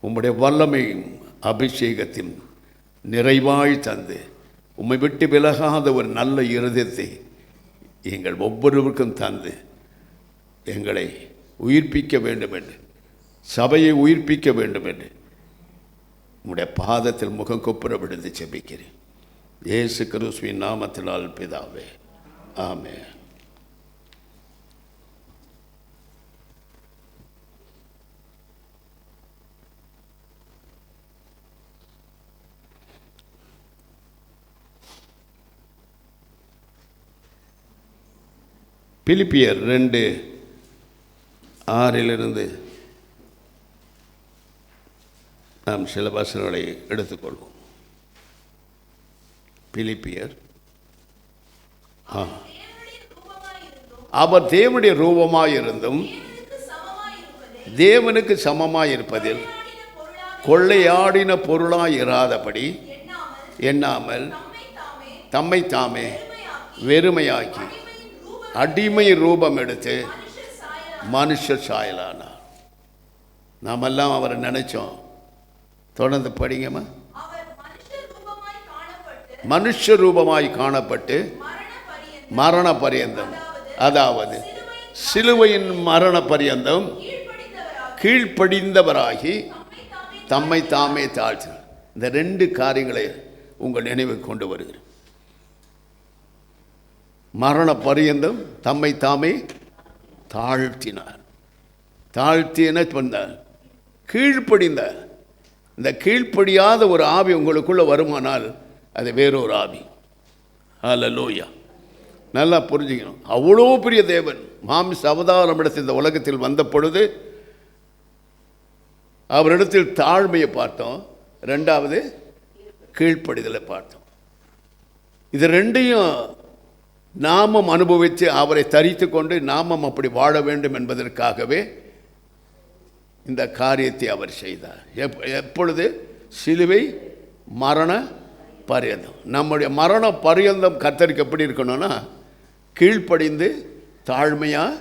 உம்முடைய வல்லமையும் அபிஷேகத்தின் நிறைவாய் தந்து உம்மை விட்டு விலகாத ஒரு நல்ல இருதயத்தை எங்கள் ஒவ்வொருவருக்கும் தந்து எங்களை உயிர்ப்பிக்க வேண்டும் என்று, சபையை உயிர்ப்பிக்க வேண்டும் என்று உம்முடைய பாதத்தில் முகம் கொப்புற விழுந்து செபிக்கிறேன். இயேசு கிறிஸ்துவின் நாமத்தினால் பிதாவே, ஆமென். பிலிப்பியர் 2:6 நாம் சில வசனங்களை எடுத்துக்கொள்வோம். பிலிப்பியர், அவர் தேவனுடைய ரூபமாயிருந்தும் தேவனுக்கு சமமாயிருப்பதில் கொள்ளையாடின பொருளாய் இராதபடி எண்ணாமல் தம்மை தாமே வெறுமையாக்கி அடிமை ரூபம் எடுத்து மனுஷர் சாயலானார். நாமெல்லாம் அவரை நினைச்சோம். தொடர்ந்து படிங்கம்மா. மனுஷ ரூபமாய் காணப்பட்டு மரண பரியந்தம், அதாவது சிலுவையின் மரண பரியந்தம் கீழ்ப்படிந்தவராகி தம்மை தாமே தாழ்த்தினார். இந்த 2 காரியங்களை உங்கள் நினைவுக்கு கொண்டு வருகிறேன். மரண பரியந்தம் தம்மை தாமே தாழ்த்தினார். தாழ்த்தின சொன்னார், கீழ்ப்படிந்தார். இந்த கீழ்ப்படியாத ஒரு ஆவி உங்களுக்குள்ளே வருமானால் அது வேறொரு ஆவி. ஹல்லேலூயா. நல்லா புரிஞ்சுக்கணும். அவ்வளோ பெரிய தேவன் மாம்ச அவதாரம் எடுத்து இந்த உலகத்தில் வந்த பொழுது அவரிடத்தில் தாழ்மையை பார்த்தோம், 2வது கீழ்ப்படிதலை பார்த்தோம். இது 2ஐயும் நாமம் அனுபவித்து அவரை தரித்து கொண்டு நாமம் அப்படி வாழ வேண்டும் என்பதற்காகவே இந்த காரியத்தை அவர் செய்தார். எப்பொழுது? சிலுவை மரண பரியந்தம். நம்முடைய மரண பரியந்தம் கர்த்தருக்கு எப்படி இருக்கணும்னா கீழ்ப்படிந்து தாழ்மையாக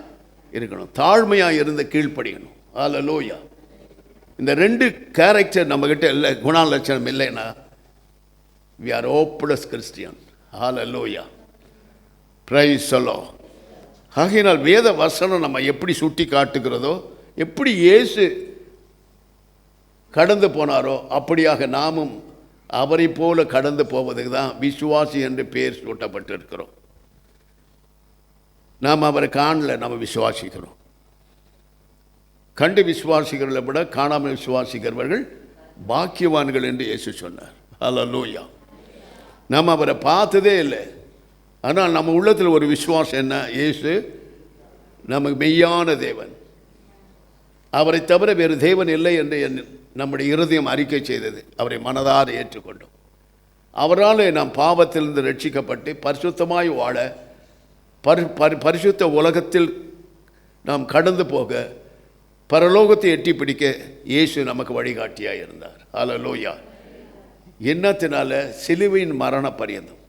இருக்கணும். தாழ்மையாக இருந்து கீழ்ப்படிக்கணும். ஹல்லேலூயா. இந்த 2 கேரக்டர் நம்மக்கிட்ட இல்லை, குணாலட்சணம் இல்லைன்னா we are hopeless Christian. Hallelujah. Praise the Lord. ஆகையினால் வேத வசனம் நம்ம எப்படி சுட்டி காட்டுகிறதோ, எப்படி இயேசு கடந்து போனாரோ அப்படியாக நாமும் அவரை போல கடந்து போவதுக்கு தான் விசுவாசி என்று பெயர் சூட்டப்பட்டிருக்கிறோம். நாம் அவரை காணல, நம்ம விசுவாசிக்கிறோம். கண்டு விசுவாசிக்கிறவர்களை விட காணாமல் விசுவாசிக்கிறவர்கள் பாக்கியவான்கள் என்று இயேசு சொன்னார். ஹல்லேலூயா. நம்ம அவரை பார்த்ததே இல்லை, ஆனால் நம்ம உள்ளத்தில் ஒரு விசுவாசம் என்ன, இயேசு நமக்கு மெய்யான தேவன், அவரை தவிர வேறு தேவன் இல்லை என்று நம்முடைய இருதயம் அறிக்கை செய்தது. அவரை மனதார ஏற்றுக்கொண்டோம். அவரால் நாம் பாவத்திலிருந்து ரட்சிக்கப்பட்டு பரிசுத்தமாய் வாழ, பரிசுத்த உலகத்தில் நாம் கடந்து போக, பரலோகத்தை எட்டி பிடிக்க இயேசு நமக்கு வழிகாட்டியாக இருந்தார். ஹல்லேலூயா. என்னத்தினால? சிலுவையின் மரண பரியந்தம்.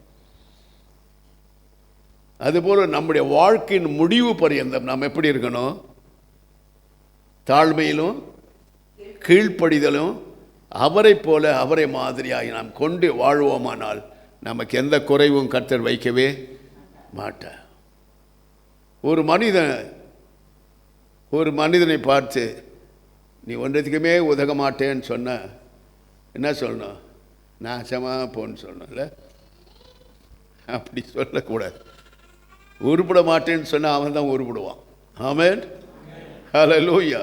அதுபோல் நம்முடைய வாழ்க்கையின் முடிவு பரியந்தம் நாம் எப்படி இருக்கணும்? தாழ்மையிலும் கீழ்ப்படிதலும் அவரை போல, அவரை மாதிரியாகி நாம் கொண்டு வாழ்வோமானால் நமக்கு எந்த குறைவும் கர்த்தர் வைக்கவே மாட்டார். ஒரு மனிதனை பார்த்து நீ ஒன்றதுக்குமே உதக மாட்டேன்னு சொன்ன என்ன சொல்லணும்? நாசமாக போன்னு சொல்லணும்ல. அப்படி சொல்லக்கூடாது. உருப்பட மாட்டேன்னு சொன்னால் அவன் தான் உருப்படுவான். ஆமென். ஹல்லேலூயா.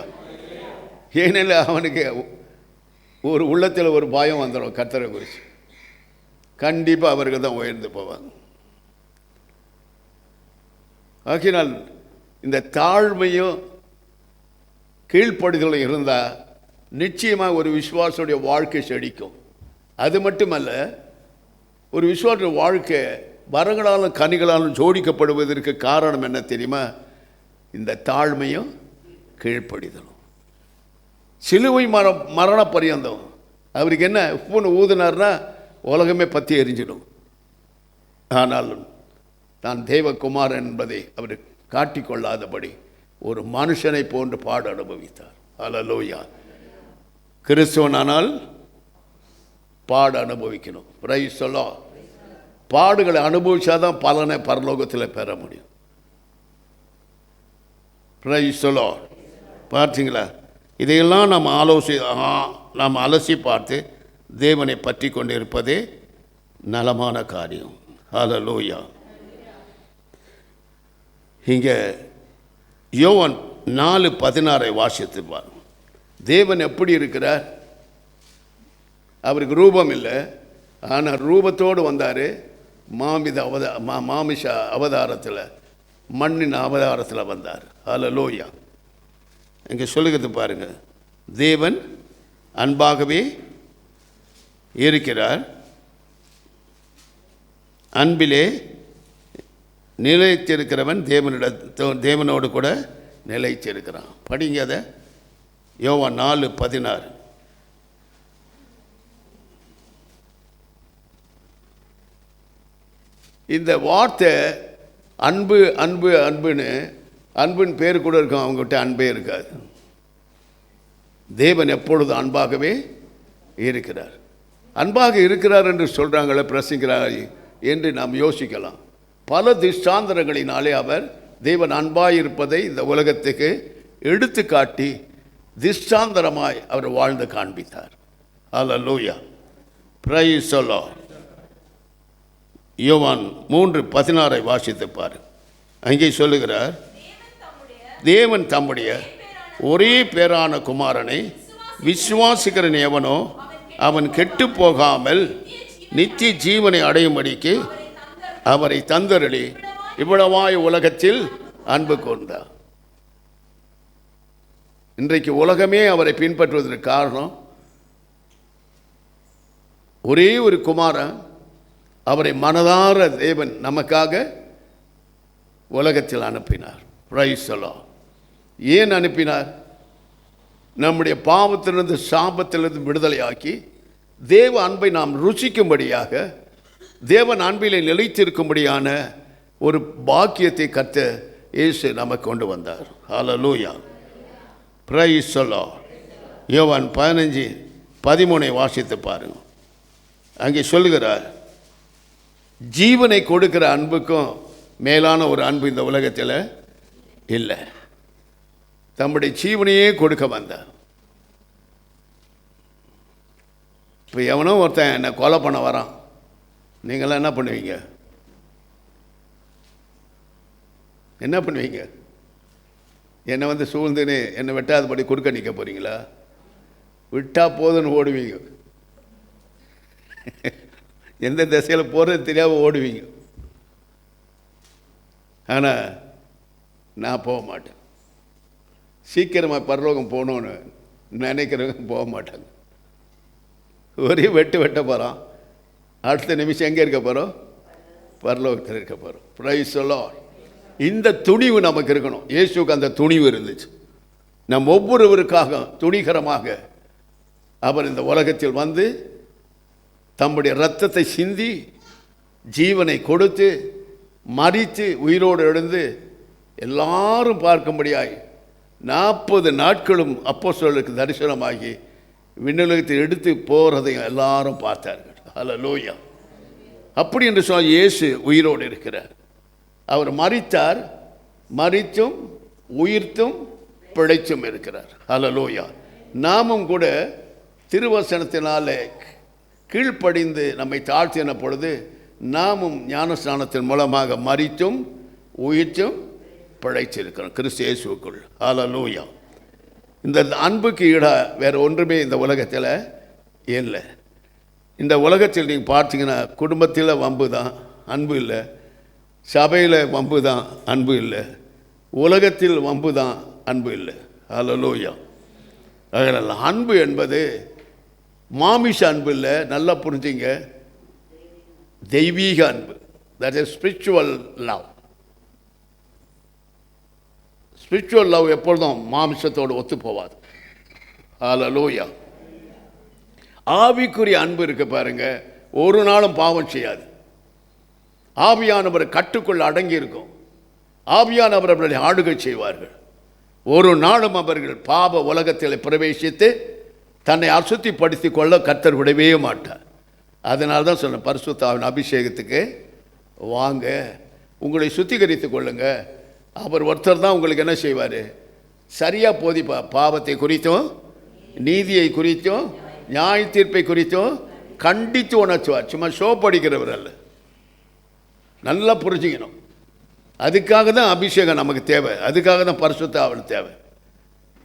ஏனெனில் அவனுக்கு ஒரு உள்ளத்தில் ஒரு பயம் வந்துடும் கர்த்தரை குறித்து. கண்டிப்பாக அவருக்கு தான் உயர்ந்து போவாங்க. ஆகினால் இந்த தாழ்மையும் கீழ்ப்படுதலும் இருந்தால் நிச்சயமாக ஒரு விசுவாசனுடைய வாழ்க்கை செழிக்கும். அது மட்டுமல்ல, ஒரு விசுவாச வாழ்க்கை வரங்களாலும் கனிகளாலும் ஜோடிக்கப்படுவதற்கு காரணம் என்ன தெரியுமா? இந்த தாழ்மையும் கீழ்ப்படிதலும். சிலுவை மரண பரியந்தம் அவருக்கு என்ன உப்புன்னு ஊதினார்னா உலகமே பற்றி எரிஞ்சிடும். ஆனாலும் தான் தேவகுமாரன் என்பதை அவர் காட்டிக்கொள்ளாதபடி ஒரு மனுஷனை போன்று பாடு அனுபவித்தார். ஹல்லேலூயா. கிறிஸ்துவனானால் பாடு அனுபவிக்கணும். Price the Lord. பாடுகளை அனுபவிச்சாதான் பலனை பரலோகத்தில் பெற முடியும். Price the Lord. பார்த்தீங்களா? இதையெல்லாம் நாம் அலசி பார்த்து தேவனை பற்றி கொண்டு இருப்பதே நலமான காரியம். ஹல்லேலூயா. இங்கே யோவான் 4:16 வாசித்து பாருங்க. தேவன் எப்படி இருக்கிறார்? அவருக்கு ரூபம் இல்லை, ஆனால் ரூபத்தோடு வந்தார். மாமிச அவதாரத்தில், மண்ணின் அவதாரத்தில் வந்தார். ஹல்லேலூயா. இங்கே சொல்லுகிறது பாருங்க, தேவன் அன்பாகவே இருக்கிறார், அன்பிலே நிலைத்திருக்கிறவன் தேவனோடு கூட நிலைத்திருக்கிறான். படிங்க அதை. யோவான் 4:16. இந்த வார்த்தை அன்பு அன்பு அன்புன்னு, அன்பின் பேர் கூட இருக்கும், அவங்ககிட்ட அன்பே இருக்காது. தேவன் எப்பொழுது அன்பாகவே இருக்கிறார். அன்பாக இருக்கிறார் என்று சொல்கிறாங்களே, பிரசங்கிறார் என்று நாம் யோசிக்கலாம். பல திஷ்டாந்தரங்களினாலே அவர் தேவன் அன்பாயிருப்பதை இந்த உலகத்துக்கு எடுத்து காட்டி திஷ்டாந்தரமாய் அவர் வாழ்ந்து காண்பித்தார். ஹல்லேலூயா. Praise the Lord. யோவான் 3:16 வாசித்து பாரு. அங்கே சொல்லுகிறார், தேவன் தம்முடைய ஒரே பேரான குமாரனை விசுவாசிக்கிறன் எவனோ அவன் கெட்டு போகாமல் நித்திய ஜீவனை அடையும்படிக்கு அவரை தந்தருளி இவ்வளவாய் உலகத்தில் அன்பு கொண்டார். இன்றைக்கு உலகமே அவரை பின்பற்றுவதற்கு காரணம் ஒரே ஒரு குமாரன். அவரை மனதார தேவன் நமக்காக உலகத்தில் அனுப்பினார். Price the Lord. ஏன் அனுப்பினார்? நம்முடைய பாவத்திலிருந்து சாபத்திலிருந்து விடுதலையாக்கி தேவ அன்பை நாம் ருசிக்கும்படியாக, தேவன் அன்பிலே நிலைத்திருக்கும்படியான ஒரு பாக்கியத்தை கர்த்தர் இயேசு நமக்கு கொண்டு வந்தார். ஹல்லேலூயா. Praise the Lord. யோவான் 15:13 வாசித்து பாருங்க. அங்கே சொல்லுகிறார், ஜீவனை கொடுக்கிற அன்புக்கும் மேலான ஒரு அன்பு இந்த உலகத்தில் இல்லை. தம்முடைய ஜீவனையே கொடுக்க வந்தார். இப்போ எவனோ ஒருத்தன் என்னை கொலை பண்ண வரான், நீங்களாம் என்ன பண்ணுவீங்க? என்ன பண்ணுவீங்க? என்னை வந்து சூழ்ந்துன்னு என்னை வெட்டாதபடி குறுக்க நிற்க போகிறீங்களா? விட்டால் போதுன்னு ஓடுவீங்க. எந்த திசையில் போகிறது தெரியாமல் ஓடுவீங்க. ஆனால் நான் போக மாட்டேன். சீக்கிரமாக பரலோகம் போகணுன்னு நினைக்கிறவங்க போக மாட்டாங்க. ஒரே வெட்ட போகிறான், அடுத்த நிமிஷம் எங்கே இருக்க போகிறோம்? பரலோகத்தில் இருக்க போகிறோம். Price the Lord. இந்த துணிவு நமக்கு இருக்கணும். இயேசுக்கு அந்த துணிவு இருந்துச்சு. நம் ஒவ்வொருவருக்காக துணிகரமாக அவர் இந்த உலகத்தில் வந்து தம்முடைய இரத்தத்தை சிந்தி ஜீவனை கொடுத்து மரித்து உயிரோடு எழுந்து எல்லாரும் பார்க்கும்படியாய் 40 நாட்களும் அப்போஸ்தலர்களுக்கு தரிசனமாகி விண்ணுலகத்தில் எடுத்து போகிறதை எல்லாரும் பார்த்தார்கள். அல்லேலூயா. அப்படி என்று சொன்னால் இயேசு உயிரோடு இருக்கிறார். அவர் மரித்தார், மரித்தும் உயிர்த்தும் பிழைத்தும் இருக்கிறார். அல்லேலூயா. நாமும் கூட திருவசனத்தினாலே கீழ்ப்படிந்து நம்மை தாழ்த்தின பொழுது நாமும் ஞானஸ்நானத்தின் மூலமாக மரித்தும் உயிர்த்தும் பிழைச்சிருக்கிறோம் கிறிஸ்து இயேசுவுக்குள். அல்லேலூயா. இந்த அன்புக்கு ஈடாக வேறு ஒன்றுமே இந்த உலகத்தில் இல்லை. இந்த உலகத்தில் நீங்கள் பார்த்தீங்கன்னா குடும்பத்தில் வம்பு தான், அன்பு இல்லை. சபையில் வம்பு தான், அன்பு இல்லை. உலகத்தில் வம்பு தான், அன்பு இல்லை. அல்லேலூயா. அதனால் அன்பு என்பது மாமிச அன்பு இல்லை, நல்லா புரிஞ்சுங்க. தெய்வீக அன்பு. That is spiritual love. Spiritual love எப்பொழுதும் மாமிசத்தோடு ஒத்து போவாது. அல்லேலூயா. ஆவிக்குரிய அன்பு இருக்கு பாருங்க, ஒரு நாளும் பாவம் செய்யாது. ஆவியானவர் கட்டுக்குள் அடங்கி இருக்கும். ஆவியானவர் அவர்களை ஆளுகை செய்வார்கள். ஒரு நாளும் அவர்கள் பாவ உலகத்தில் பிரவேசித்து தன்னை அசுத்திப்படுத்தி கொள்ள கர்த்தர் விடவே மாட்டார். அதனால தான் சொன்ன பரிசுத்த ஆவியின் அபிஷேகத்துக்கு வாங்க, உங்களை சுத்திகரித்து கொள்ளுங்க. அவர் ஒருத்தர் தான் உங்களுக்கு என்ன செய்வார்? சரியாக போதிப்பா. பாவத்தை குறித்தும் நீதியை குறித்தும் நியாய தீர்ப்பை குறித்தும் கண்டித்து உணர்த்துவார். சும்மா ஷோப் அடிக்கிறவர் அல்ல. நல்லா புரிஞ்சுக்கணும். அதுக்காக தான் அபிஷேகம் நமக்கு தேவை. அதுக்காக தான் பரிசுத்த ஆவி தேவை.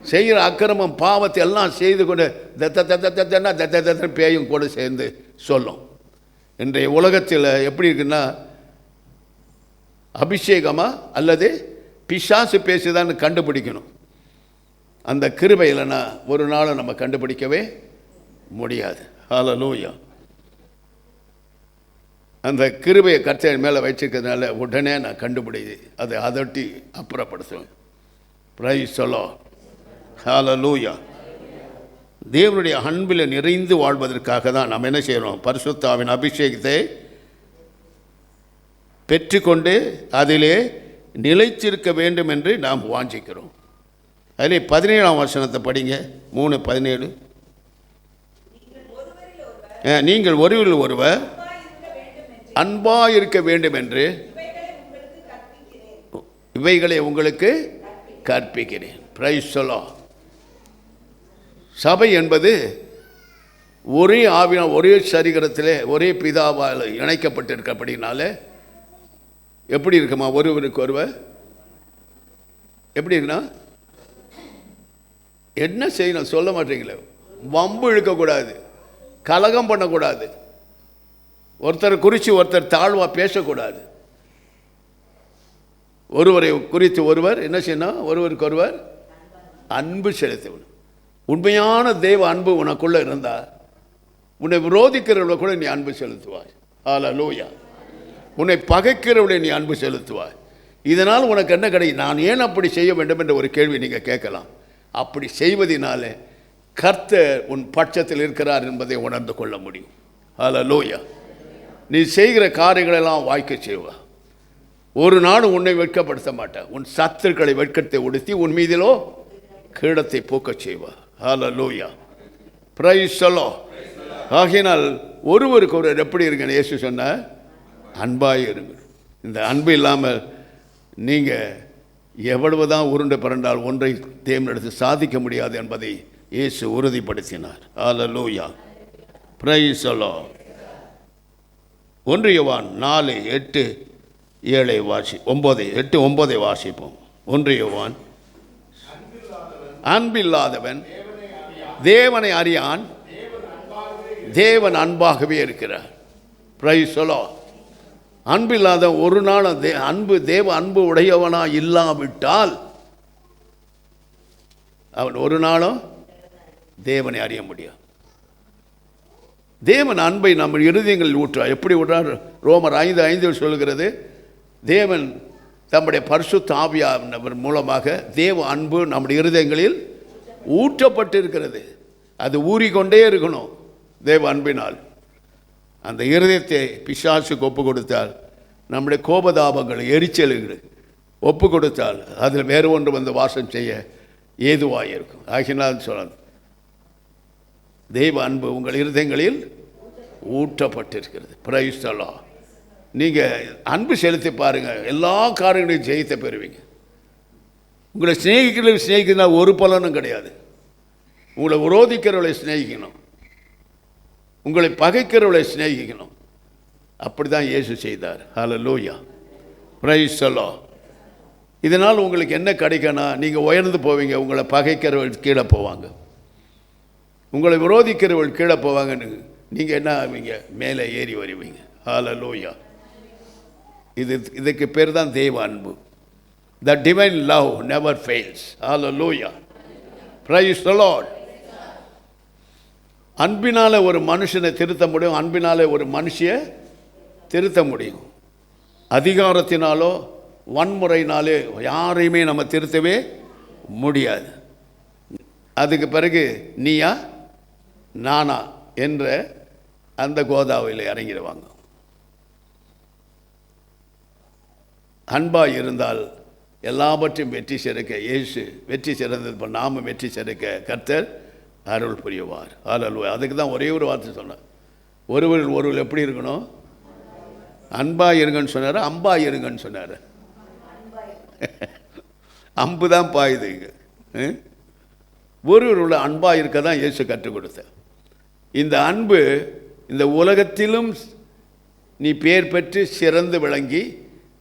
செய்கிற அக்கிரமம் பாவத்தை எல்லாம் செய்து கொண்டு தத்த பேயும் கூட சேர்ந்து சொல்லும். இன்றைய உலகத்தில் எப்படி இருக்குன்னா, அபிஷேகமா அல்லது பிசாசு பேசுதான்னு கண்டுபிடிக்கணும். அந்த கிருபை இல்லைன்னா ஒரு நாளும் நம்ம கண்டுபிடிக்கவே முடியாது. அல்லேலூயா. அந்த கிருபையை கர்த்தர் மேலே வச்சிருக்கிறதுனால உடனே நான் கண்டுபிடிது அதை அதட்டி அப்புறப்படுத்துவேன். Price the Lord. ஹல்லேலூயா. தேவனுடைய அன்பில் நிறைந்து வாழ்வதற்காக தான் நம்ம என்ன செய்கிறோம்? பரிசுத்த ஆவியின் அபிஷேகத்தை பெற்றுக்கொண்டு அதிலே நிலைத்திருக்க வேண்டும் என்று நாம் வாஞ்சிக்கிறோம். அதிலே 17ஆம் வசனத்தை படிங்க. 3:17. நீங்கள் ஒருவரில் ஒருவர் அன்பாக இருக்க வேண்டும் என்று இவைகளை உங்களுக்கு கற்பிக்கிறேன். Price the Lord. சபை என்பது ஒரே ஆவியான ஒரே சரீரத்திலே ஒரே பிதாவால் இணைக்கப்பட்டிருக்கப்படினால எப்படி இருக்குமா? ஒருவருக்கு ஒருவர் எப்படி இருக்குன்னா, என்ன செய்யணும் சொல்ல மாட்டீங்களே? வம்பு இழுக்கக்கூடாது, கலகம் பண்ணக்கூடாது, ஒருத்தரை குறித்து ஒருத்தர் தாழ்வாக பேசக்கூடாது. ஒருவரை குறித்து ஒருவர் என்ன செய்யணும்? ஒருவருக்கு ஒருவர் அன்பு செலுத்தணும். உண்மையான தெய்வ அன்பு உனக்குள்ளே இருந்தால் உன்னை விரோதிக்கிறவளை கூட நீ அன்பு செலுத்துவாய். அல்லேலூயா. உன்னை பகைக்கிறவளை நீ அன்பு செலுத்துவாய். இதனால் உனக்கு என்ன கிடைக்கும்? நான் ஏன் அப்படி செய்ய வேண்டும் என்ற ஒரு கேள்வி நீங்கள் கேட்கலாம். அப்படி செய்வதனாலே கர்த்தர் உன் பட்சத்தில் இருக்கிறார் என்பதை உணர்ந்து கொள்ள முடியும். அல்லேலூயா. நீ செய்கிற காரியங்களெல்லாம் வாய்க்க செய்வா. ஒரு நாள் உன்னை வெட்கப்படுத்த மாட்டார். உன் சத்துருக்களை வெட்கத்தை உடுத்தி உன் மீதிலோ கீழத்தை போக்கச் செய்வா. ஹல்லேலூயா. Praise the Lord. ஆகையினால் ஒருவருக்கு ஒருவர் எப்படி இருக்குன்னு இயேசு சொன்னார், அன்பாக இருங்க. இந்த அன்பு இல்லாமல் நீங்கள் எவ்வளவுதான் உருண்டு பிறண்டால் ஒன்றை தேர்ந்தெடுத்து சாதிக்க முடியாது என்பதை இயேசு உறுதிப்படுத்தினார். ஹல்லேலூயா. Praise the Lord. 1 யோவான் 4:8-7 வாசி 9 வாசிப்போம். 1 யோவான், அன்பில்லாதவன் தேவனை அறியான், தேவன் அன்பாகவே இருக்கிறார். Price the Lord. அன்பில்லாத ஒரு நாள் தேவ அன்பு உடையவனா இல்லாவிட்டால் அவன் ஒரு நாளும் தேவனை அறிய முடியும். தேவன் அன்பை நம்ம இருதயங்களில் ஊற்றார். எப்படி ஊற்றார்? ரோமர் 5:5 சொல்கிறது, தேவன் தம்முடைய பரிசுத்த ஆவியானவர் மூலமாக தேவ அன்பு நம்முடைய இருதயங்களில் ஊற்றப்பட்டு இருக்கிறது. அது ஊறிக்கொண்டே இருக்கணும். தேவ அன்பினால் அந்த இருதயத்தை பிசாசுக்கு ஒப்பு கொடுத்தால், நம்முடைய கோபதாபங்கள் எரிச்சல்கள் ஒப்பு கொடுத்தால் அதில் வேறு ஒன்று வந்து வாசம் செய்ய ஏதுவாக இருக்கும். ஆகினால் சொல்ல, தெய்வ அன்பு உங்கள் இருதயங்களில் ஊற்றப்பட்டிருக்கிறது. Price the Lord. நீங்கள் அன்பு செலுத்தி பாருங்கள், எல்லா காரியங்களையும் ஜெயித்த பெறுவீங்க. உங்களை சிநேகிக்கிறதுனா ஒரு பலனும் கிடையாது. உங்களை விரோதிக்கிறவளை சிநேகிக்கணும், உங்களை பகைக்கிறவளை சிநேகிக்கணும். அப்படி தான் இயேசு செய்தார். ஹல்லேலூயா, பிரைஸ் தி லார்ட். இதனால் உங்களுக்கு என்ன கிடைக்கும்னா, நீங்கள் உயர்ந்து போவீங்க, உங்களை பகைக்கிறவர்கள் கீழே போவாங்க, உங்களை விரோதிக்கிறவர்கள் கீழே போவாங்கன்னு நீங்கள் என்ன ஆவீங்க? மேலே ஏறி வருவீங்க. ஹல்லேலூயா. இதுக்கு பேர் தான் தெய்வ அன்பு. The divine love never fails. Hallelujah, praise the Lord. அன்பினால் ஒரு மனுஷனை திருத்த முடியும், அன்பினால் ஒரு மனுஷியை திருத்த முடியும். அதிகாரத்தினாலோ வன்முறையினாலே யாரையுமே நம்ம திருத்தவே முடியாது. அதுக்கு பிறகு நீயா நானா என்ற அந்த கோதாவையில் இறங்கிடுவாங்க. அன்பாக இருந்தால் எல்லாவற்றையும் வெற்றி சிறக்க இயேசு வெற்றி சிறந்தது, நாம வெற்றி சிறக்க கர்த்தர் அருள் புரிவார். ஹல்லேலூயா. அதுக்கு தான் ஒரே ஒரு வார்த்தை சொன்னார், ஒருவர் எப்படி இருக்கணும்? அன்பா இருங்கன்னு சொன்னார், அம்பா இருங்கன்னு சொன்னார். அம்பு தான் பாயுது இங்கே. ஒருவர் உள்ள அன்பா இருக்க தான் இயேசு கற்றுக் கொடுத்த. இந்த அன்பு இந்த உலகத்திலும் நீ பேர் பெற்று சிறந்து விளங்கி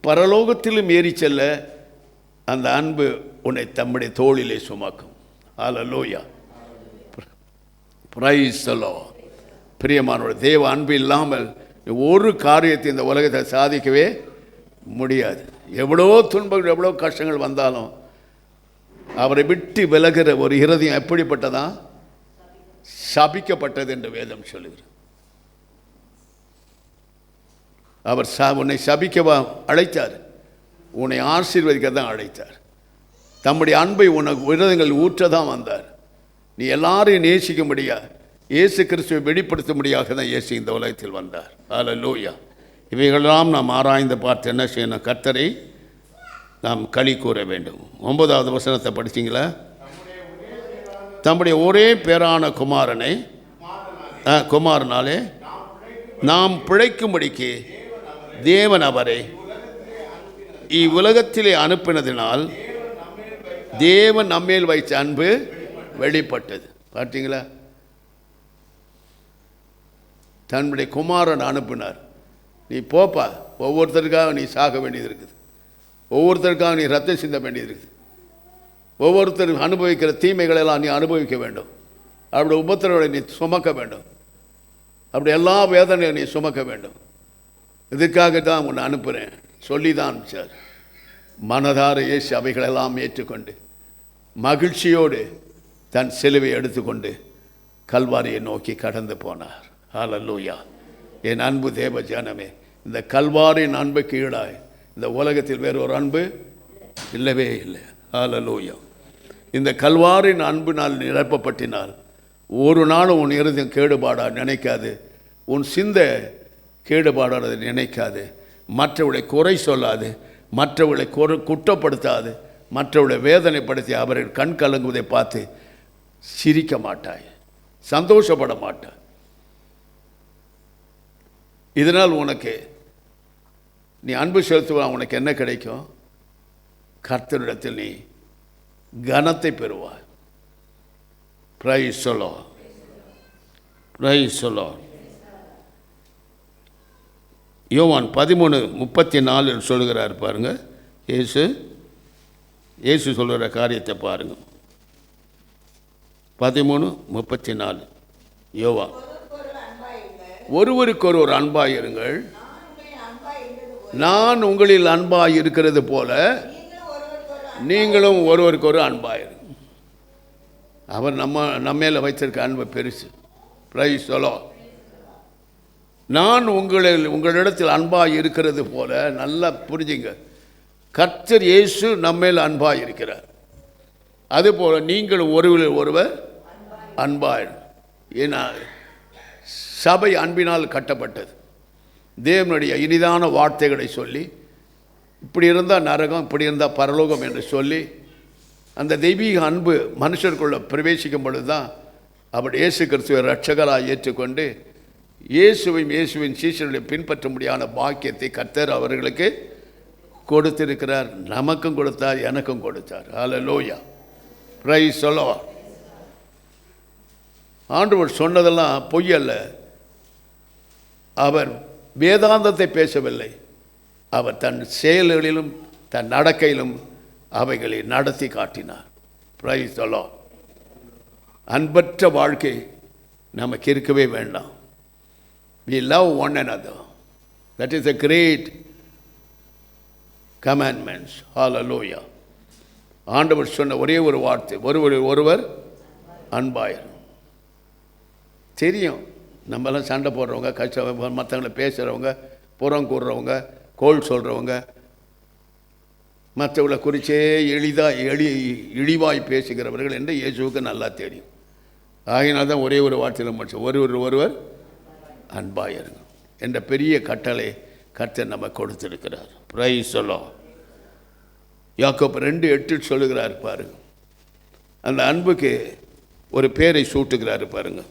பரலோகத்திலும் ஏறி செல்ல அந்த அன்பு உன்னை தம்முடைய தோளிலே சுமக்கும். ஹல்லேலூயா, பிரைஸ் தி லார்ட். பிரியமானவர்களே, தேவ அன்பு இல்லாமல் ஒரு காரியத்தை இந்த உலகத்தை சாதிக்கவே முடியாது. எவ்வளோ துன்பங்கள் எவ்வளோ கஷ்டங்கள் வந்தாலும் அவரை விட்டு விலகிற ஒரு இருதயம் எப்படிப்பட்டதான்? சபிக்கப்பட்டது என்று வேதம் சொல்லுகிறது. அவர் உன்னை சபிக்கவா அழைத்தார்? உன்னை ஆசீர்வதிக்க தான் அழைத்தார். தம்முடைய அன்பை உனக்கு விரதங்கள் ஊற்ற தான் வந்தார். நீ எல்லாரையும் நேசிக்கும்படியா இயேசு கிறிஸ்துவை வெளிப்படுத்தும்படியாக தான் இயேசு இந்த உலகத்தில் வந்தார். ஹல்லேலூயா. இவைகளெல்லாம் நாம் ஆராய்ந்து பார்த்து என்ன செய்யணும்? கர்த்தரை நாம் களி கூற வேண்டும். 9வது வசனத்தை படிச்சிங்களா? தம்முடைய ஒரே பேரான குமாரனாலே நாம் பிழைக்கும்படிக்கு தேவன் அவரை இவ்வுலகத்திலே அனுப்பினதினால் தேவன் நம்மேல் வைத்த அன்பு வெளிப்பட்டது. பார்த்தீங்களா? தன்னுடைய குமாரன் அனுப்பினார். நீ போப்பா, ஒவ்வொருத்தருக்காக நீ சாக வேண்டியது இருக்குது, ஒவ்வொருத்தருக்காக நீ ரத்தம் சிந்த வேண்டியது இருக்குது, ஒவ்வொருத்தருக்கு அனுபவிக்கிற தீமைகளெல்லாம் நீ அனுபவிக்க வேண்டும், அப்படி உபத்திரவை நீ சுமக்க வேண்டும், அப்படி எல்லா வேதனையும் நீ சுமக்க வேண்டும். இதுக்காக தான் உன்னை அனுப்புகிறேன் சொல்லி தான் அனுப்பிச்சார். மனதார இயேசு அவைகளெல்லாம் ஏற்றுக்கொண்டு மகிழ்ச்சியோடு தன் சிலுவை எடுத்துக்கொண்டு கல்வாரியை நோக்கி கடந்து போனார். ஹல்லேலூயா. என் அன்பு தேவ ஜனமே, இந்த கல்வாரியின் அன்புக்கு ஈடாய் இந்த உலகத்தில் வேறு ஒரு அன்பு இல்லவே இல்லை. ஹல்லேலூயா. இந்த கல்வாரின் அன்பினால் நிரப்பப்பட்டினால் ஒரு நாளும் உன் இருதயம் கேடுபாடாக நினைக்காது, உன் சிந்த கேடுபாடானதை நினைக்காது, மற்றவர்களை குறை சொல்லாது, மற்றவர்களை குற்றப்படுத்தாது, மற்றவர்களை வேதனைப்படுத்தி அவர்கள் கண் கலங்குவதை பார்த்து சிரிக்க மாட்டாய், சந்தோஷப்பட மாட்டாய். இதனால் உனக்கு நீ அன்பு செலுத்துவா, உனக்கு என்ன கிடைக்கும்? கர்த்தரிடத்தில் நீ கனத்தை பெறுவாய். Price the Lord, price the Lord. யோவான் 13:34 சொல்கிறார் பாருங்க. இயேசு சொல்கிற காரியத்தை பாருங்க. 13:34 யோவான். ஒருவருக்கொருவர் அன்பாயிருங்கள், நான் உங்களில் அன்பாய் இருக்கிறது போல நீங்களும் ஒருவருக்கொரு அன்பாயிருங்க. அவர் நம்மேல வைத்திருக்க அன்பு பெருசு. Price the Lord. நான் உங்களிடத்தில் அன்பாய் இருக்கிறது போல, நல்லா புரிஞ்சுங்க, கர்த்தர் இயேசு நம்மேல் அன்பாய் இருக்கிறார். அதுபோல் நீங்களும் ஒருவர் அன்பாய். ஏன்னா சபை அன்பினால் கட்டப்பட்டது. தேவனுடைய இனிதான வார்த்தைகளை சொல்லி, இப்படி இருந்தால் நரகம், இப்படி இருந்தால் பரலோகம் என்று சொல்லி, அந்த தெய்வீக அன்பு மனுஷருக்குள்ள பிரவேசிக்கும் பொழுது தான் அவர் இயேசு கிறிஸ்துவை இரட்சகராக ஏற்றுக்கொண்டு இயேசுவின் சீஷர்களை பின்பற்ற முடியாத பாக்கியத்தை கர்த்தர் அவர்களுக்கு கொடுத்திருக்கிறார். நமக்கும் கொடுத்தார், எனக்கும் கொடுத்தார். ஹல்லேலூயா. Praise the Lord. ஆண்டவர் சொன்னதெல்லாம் பொய் அல்ல. அவர் வேதாந்தத்தை பேசவில்லை. அவர் தன் செயல்களிலும் தன் நடக்கையிலும் அவைகளை நடத்தி காட்டினார். Price the Lord. அன்பற்ற வாழ்க்கை நமக்கு இருக்கவே வேண்டாம். We love one another. That is a great commandments. Hallelujah. ஆண்டவர் சொன்ன ஒரே ஒரு வார்த்தை, ஒருவர் அன்பாயிரும். தெரியும், நம்மளாம் சண்டை போடுறவங்க, கஷ்ட மற்றவங்களை பேசுகிறவங்க, புறம் கூடுறவங்க, கோல் சொல்கிறவங்க, மற்றவங்களை குறித்தே இழிவாய் பேசுகிறவர்கள் என்று இயேசுவுக்கு நல்லா தெரியும். ஆகினால் தான் ஒரே ஒரு வார்த்தையில் மட்டும் ஒருவர் அன்பாயிருங்க என்ற பெரிய கட்டளை கர்த்தர் நம்ம கொடுத்திருக்கிறார். Price the Lord. யாக்கோபு 2:8 சொல்லுகிறார் பாருங்க. அந்த அன்புக்கு ஒரு பேரை சூட்டுகிறார் பாருங்க.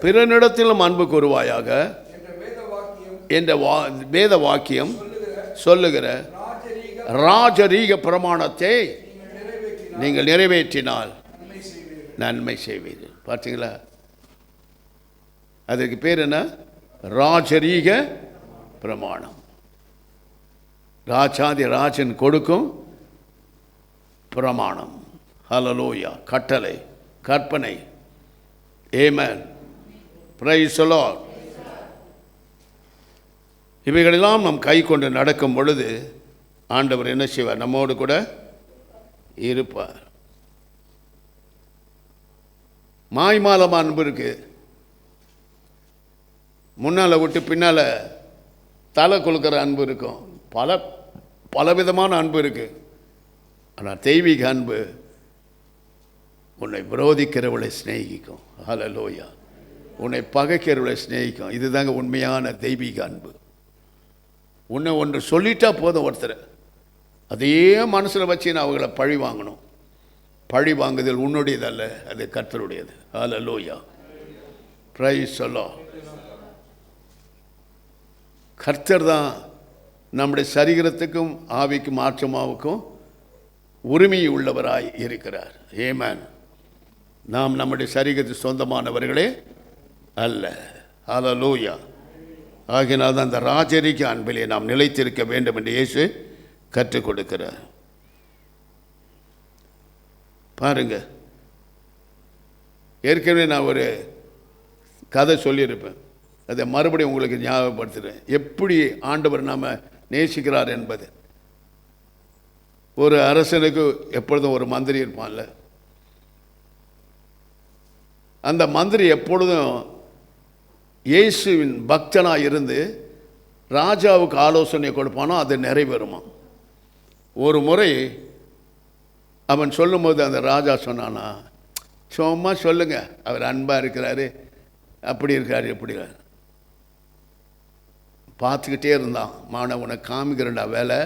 பிறனிடத்திலும் அன்பு கூறுவாயாக என்ற வேத வாக்கியம் சொல்லுகிற ராஜரீக பிரமாணத்தை நீங்கள் நிறைவேற்றினால் நன்மை செய்வீர்கள். பார்த்தீங்களா? அதற்கு பேர் என்ன? ராஜரீக பிரமாணம். ராஜாதி ராஜன் கொடுக்கும் பிரமாணம். ஹல்லேலூயா. கட்டளை, கற்பனை. ஆமென். Praise the Lord. இவைகளெல்லாம் நாம் கை கொண்டு நடக்கும் பொழுது ஆண்டவர் என்ன செய்வார்? நம்மோடு கூட இருப்பார். மாய்மாலமாக அன்பு இருக்கு. முன்னால் விட்டு பின்னால் தலை கொடுக்குற அன்பு இருக்கும். பலவிதமான அன்பு இருக்கு. ஆனால் தெய்வீக அன்பு உன்னை விரோதிக்கிறவளை சிநேகிக்கும். ஹல்லேலூயா. உன்னை பகைக்கிறவளை சிநேகிக்கும். இதுதாங்க உண்மையான தெய்வீக அன்பு. உன்னை ஒன்று சொல்லிட்டா போதும், ஒருத்தர் அதே மனசில் வச்சு நான் அவங்கள பழி வாங்கணும். பழி வாங்குதல் உன்னுடையதல்ல, அது கர்த்தருடையது. ஹல்லேலூயா. Praise the Lord. கர்த்தர் தான் நம்முடைய சரீரத்துக்கும் ஆவிக்கும் ஆத்மாவுக்கும் உரிமை உள்ளவராய் இருக்கிறார். ஆமென். நாம் நம்முடைய சரீரத்துக்கு சொந்தமானவர்களே அல்ல. ஹல்லேலூயா. ஆகினால் தான் அந்த ராஜரீக அன்பிலே நாம் நிலைத்திருக்க வேண்டும் என்று இயேசு கற்றுக் கொடுக்கிறார். பாருங்க, ஏற்கனவே நான் ஒரு கதை சொல்லியிருப்பேன். அதை மறுபடியும் உங்களுக்கு ஞாபகப்படுத்துகிறேன். எப்படி ஆண்டவர் நாம் நேசிக்கிறார் என்பது. ஒரு அரசனுக்கு எப்பொழுதும் ஒரு மந்திரி இருப்பான்ல. அந்த மந்திரி எப்பொழுதும் இயேசுவின் பக்தனாக இருந்து ராஜாவுக்கு ஆலோசனை கொடுப்பானோ அது நிறைவேறுமா. ஒரு முறை அவன் சொல்லும்போது அந்த ராஜா சொன்னானா, சும்மா சொல்லுங்க, அவர் அன்பாக இருக்கிறாரு, அப்படி இருக்காரு, எப்படி பார்த்துக்கிட்டே இருந்தான். உன்னை காமிக்கிறண்டா வேலை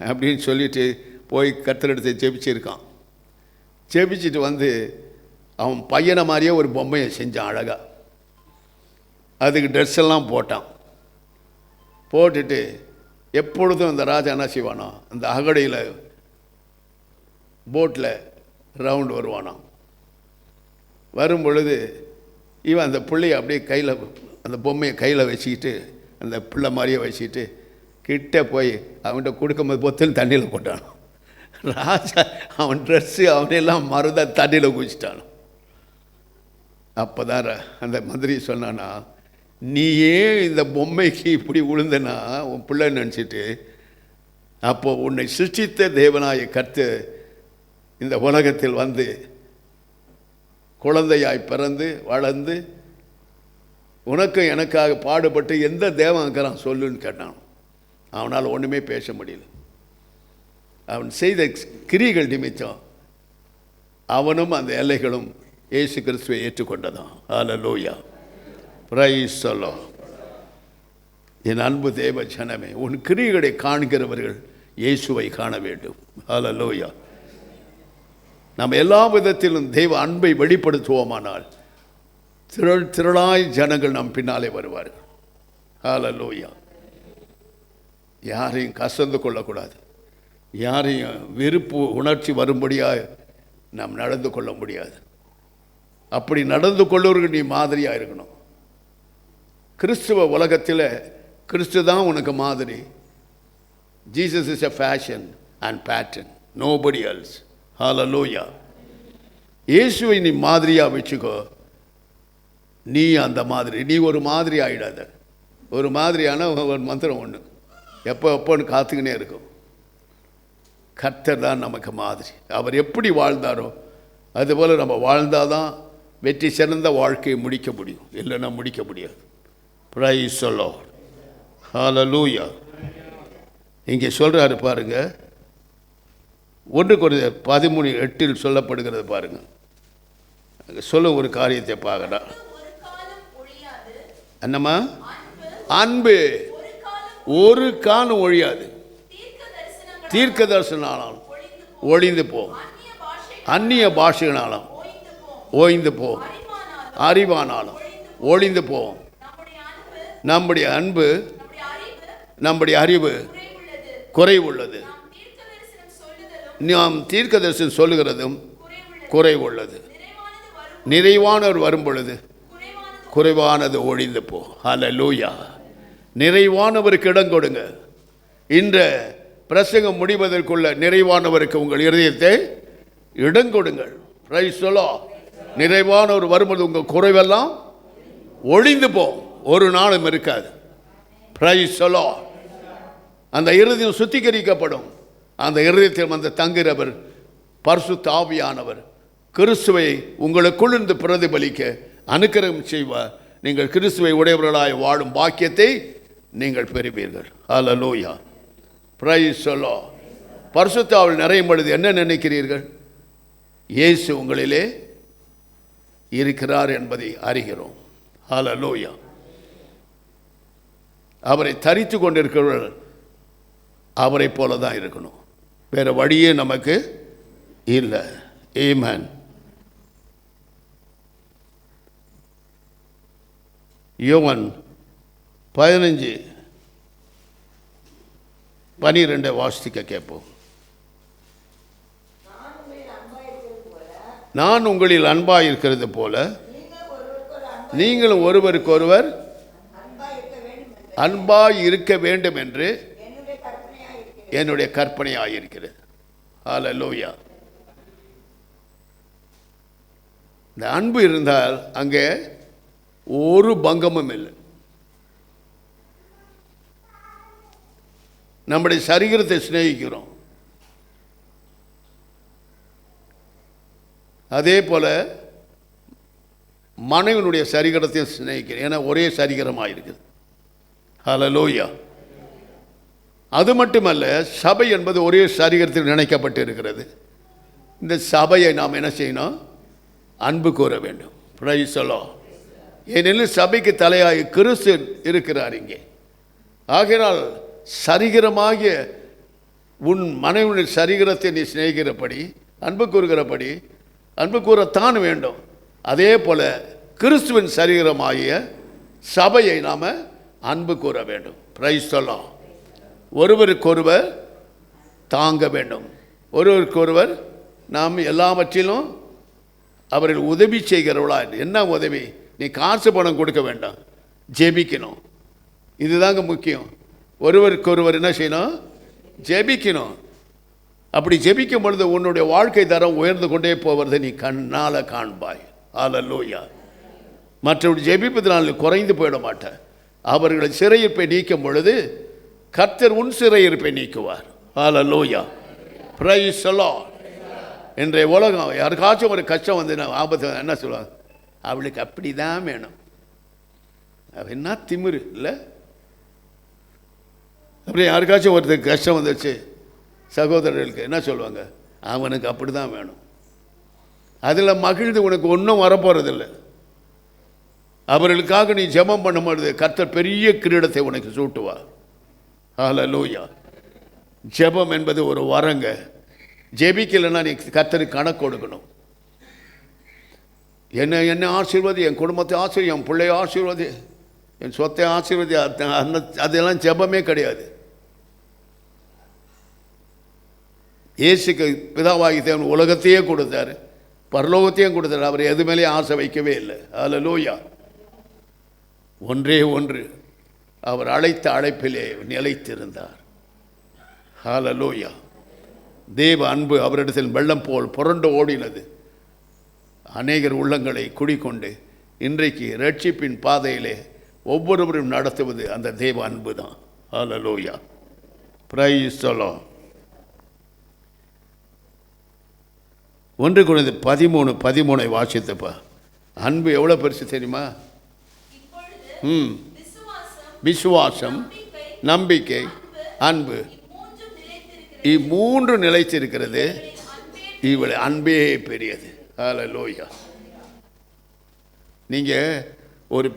அப்படின்னு சொல்லிட்டு போய் கர்த்தரிடத்தை ஜெபிச்சிருக்கான். ஜெபிச்சுட்டு வந்து அவன் பையனை மாதிரியே ஒரு பொம்மையை செஞ்சான் அழகாக. அதுக்கு ட்ரெஸ் எல்லாம் போட்டான். போட்டுட்டு எப்பொழுதும் அந்த ராஜா என்ன செய்வானோ, அந்த அகடையில் போட்டில் ரவுண்டு வருவானாம். வரும் பொழுது இவன் அந்த பிள்ளையை அப்படியே கையில், அந்த பொம்மையை கையில் வச்சுக்கிட்டு, அந்த பிள்ளை மாதிரியே வச்சுக்கிட்டு கிட்டே போய் அவன்கிட்ட கொடுக்கும்போது பொத்துன்னு தண்ணியில் போட்டான். ராஜா அவன் ட்ரெஸ்ஸு அவனெல்லாம் மருத தண்ணியில் குதிச்சிட்டான். அப்போ தான் அந்த மந்திரி சொன்னான்னா, நீ ஏன் இந்த பொம்மைக்கு இப்படி விழுந்தனா உன் பிள்ளை நினச்சிட்டு, அப்போது உன்னை சிருஷ்டித்த தேவனாய கர்த்தர் இந்த உலகத்தில் வந்து குழந்தையாய் பிறந்து வளர்ந்து உனக்கு எனக்காக பாடுபட்டு எந்த தேவன் இருக்கிறான் சொல்லுன்னு கேட்டான். அவனால் ஒன்றுமே பேச முடியல. அவன் செய்த கிரிகள் நிமித்தம் அவனும் அந்த எல்லைகளும் இயேசு கிறிஸ்துவை ஏற்றுக்கொண்டதான். ஹல்லேலூயா, பிரைஸ் தி லார்ட். என் அன்பு தேவ ஜனமே, உன் கிரிகளை காண்கிறவர்கள் இயேசுவை காண வேண்டும். ஹல்லேலூயா. நாம் எல்லா விதத்திலும் தெய்வ அன்பை வெளிப்படுத்துவோமானால் திரளாய் ஜனங்கள் நம் பின்னாலே வருவார்கள். ஹல்லேலூயா. யாரையும் கசந்து கொள்ளக்கூடாது, யாரையும் வெறுப்பு உணர்ச்சி வரும்படியாக நாம் நடந்து கொள்ள முடியாது. அப்படி நடந்து கொள்ளுவர்கள் நீ மாதிரியாக இருக்கணும். கிறிஸ்துவ உலகத்தில் கிறிஸ்து தான் உனக்கு மாதிரி. Jesus is a fashion and pattern, nobody else. ஹல்லேலூயா. இயேசுவை நீ மாதிரியாக வச்சுக்கோ. நீ அந்த மாதிரி, நீ ஒரு மாதிரி ஆகிடாத. ஒரு மாதிரியான ஒரு மந்திரம் ஒன்று எப்போன்னு காத்துக்கினே இருக்கும். கர்த்தர் தான் நமக்கு மாதிரி. அவர் எப்படி வாழ்ந்தாரோ அதுபோல் நம்ம வாழ்ந்தால் தான் வெற்றி சிறந்த வாழ்க்கையை முடிக்க முடியும், இல்லைன்னா முடிக்க முடியாது. Praise the Lord. ஹல்லேலூயா. இங்கே சொல்கிறாரு பாருங்க, 1 கொரிந்தியர் 13:8 சொல்லப்படுகிறது பாருங்க. சொல்ல ஒரு காரியத்தை பார்க்கணும். என்னம்மா? அன்பு ஒரு காலம் ஒழியாது. தீர்க்க தரிசனாலும் ஒழிந்து போகும், அந்நிய பாஷைகளாலும் ஓய்ந்து போகும், அறிவானாலும் ஒழிந்து போகும். நம்முடைய அன்பு, நம்முடைய அறிவு குறைவுள்ளது. நாம் தீர்க்க தரிசனம் சொல்லுகிறதும் குறைவுள்ளது. நிறைவானவர் வரும் பொழுது குறைவானது ஒழிந்து போ. ஹல்லேலூயா. நிறைவானவருக்கு இடம் கொடுங்க. இந்த பிரசங்கம் முடிவதற்குள்ள நிறைவானவருக்கு உங்கள் இருதயத்தை இடம் கொடுங்கள். Price the Lord. நிறைவானவர் வரும்போது உங்கள் குறைவெல்லாம் ஒழிந்து போ, ஒரு நாளும் இருக்காது. Price the Lord. அந்த இருதயம் சுத்திகரிக்கப்படும். அந்த இருதயத்தில் வந்து தங்குகிறவர் பரிசுத்த ஆவியானவர் கிறிஸ்துவை உங்களுக்குள்ளிருந்து பிரதிபலிக்க அனுக்கிரகம் செய்வார். நீங்கள் கிறிஸ்துவை உடையவர்களாய் வாழும் பாக்கியத்தை நீங்கள் பெறுவீர்கள். ஹல்லேலூயா, பிரைஸ் தி லார்ட். பரிசுத்த ஆவி நிறையும் பொழுது என்ன நினைக்கிறீர்கள்? இயேசு உங்களிலே இருக்கிறார் என்பதை அறிகிறோம். ஹல்லேலூயா. அவரை தரித்து கொண்டிருக்கிறவர்கள் அவரை போல தான் இருக்கணும். வேறு வழியே நமக்கு இல்லை. ஆமென். யோவான் 15:12 வாசிக்க கேட்போம். நான் உங்களில் அன்பாக இருக்கிறது போல நீங்களும் ஒருவருக்கொருவர் அன்பாய் இருக்க வேண்டும் என்று என்னுடைய கற்பனையாக இருக்கிறது. ஹல்லேலூயா. இந்த அன்பு இருந்தால் அங்கே ஒரு பங்கமும் இல்லை. நம்முடைய சரீரத்தை சிநேகிக்கிறோம், அதே போல மனைவினுடைய சரீரத்தையும் சிநேகிக்கிறேன். ஏன்னா ஒரே சரீரமாக இருக்குது. ஹல்லேலூயா. அது மட்டுமல்ல, சபை என்பது ஒரே சரீரத்தில் நினைக்கப்பட்டு இருக்கிறது. இந்த சபையை நாம் என்ன செய்யணும்? அன்பு கூற வேண்டும். Price the Lord. ஏனெனில் சபைக்கு தலையாய் கிறிஸ்து இருக்கிறார் இங்கே. ஆகையினால் சரீரமாகிய உன் மனைவியுடைய சரீரத்தை நீ சிநேகிக்கிறபடி, அன்பு கூறுகிறபடி அன்பு கூறத்தான் வேண்டும். அதே போல கிறிஸ்துவின் சரீரமாகிய சபையை நாம் அன்பு கூற வேண்டும். Price the Lord. ஒருவருக்கொருவர் தாங்க வேண்டும். ஒருவருக்கொருவர் நாம் எல்லாவற்றிலும் அவர்கள் உதவி செய்கிறவளா? என்ன உதவி? நீ காசு பணம் கொடுக்க வேண்டாம், ஜெபிக்கணும். இதுதாங்க முக்கியம். ஒருவருக்கு ஒருவர் என்ன செய்யணும்? ஜெபிக்கணும். அப்படி ஜெபிக்கும் பொழுது உன்னுடைய வாழ்க்கை தரம் உயர்ந்து கொண்டே போவதை நீ கண்ணால் காண்பாய். ஹல்லேலூயா. மற்றவர்கள் ஜெபிப்பதனால் குறைந்து போயிட மாட்டேன். அவர்களை சிறையிருப்பை நீக்கும் பொழுது கர்த்தர் உன் சிறையிருப்பை நீக்குவார். ஹல்லேலூயா. Praise the Lord. இன்றைய உலகம் யாருக்காச்சும் ஒரு கஷ்டம் வந்து ஆபத்து என்ன சொல்லுவாங்க? அவளுக்கு அப்படி தான் வேணும். அவள் என்ன திமிரு இல்லை? அப்படி யாருக்காச்சும் ஒருத்தருக்கு கஷ்டம் வந்துச்சு, சகோதரர்களுக்கு என்ன சொல்லுவாங்க? அவனுக்கு அப்படி தான் வேணும். அதில் மகிழ்ந்து உனக்கு ஒன்றும் வரப்போகிறதில்லை. அவர்களுக்காக நீ ஜெபம் பண்ணும்பொழுது கர்த்தர் பெரிய கிரீடத்தை உனக்கு சூட்டுவார். ஹல்லேலூயா. ஜெபம் என்பது ஒரு வரங்க. ஜெபிக்கலைன்னா நீ கர்த்தருக்கு கணக்கு கொடுக்கணும். என்ன ஆசீர்வாதி, என் குடும்பத்தை ஆசீர்வாதி, என் பிள்ளைய ஆசீர்வாதி, என் சொத்தை ஆசீர்வாதி, அதெல்லாம் ஜெபமே கிடையாது. இயேசுக்கு பிதாவாகி தேவன் உலகத்தையே கொடுத்தார், பரலோகத்தையும் கொடுத்தார். அவர் எது மேலே ஆசை வைக்கவே இல்லை. ஹல்லேலூயா. ஒன்றே ஒன்று, அவர் அழைத்த அழைப்பிலே நிலைத்திருந்தார். ஹல்லேலூயா. தேவ அன்பு அவரிடத்தில் வெள்ளம் போல் புரண்டு ஓடினது. அநேகர் உள்ளங்களை குடிக்கொண்டு இன்றைக்கு ரட்சிப்பின் பாதையிலே ஒவ்வொருவரும் நடத்துவது அந்த தேவ அன்பு தான். ஹல்லேலூயா. Praise the Lord. 1 Corinthians 13:13 வாசித்தப்பா. அன்பு எவ்வளோ பெருசு தெரியுமா? விசுவாசம், நம்பிக்கை, அன்பு, இம்மூன்று நிலைத்திருக்கிறது. இவள் அன்பே பெரியது. ஹல்லேலூயா. நீங்கள் ஒரு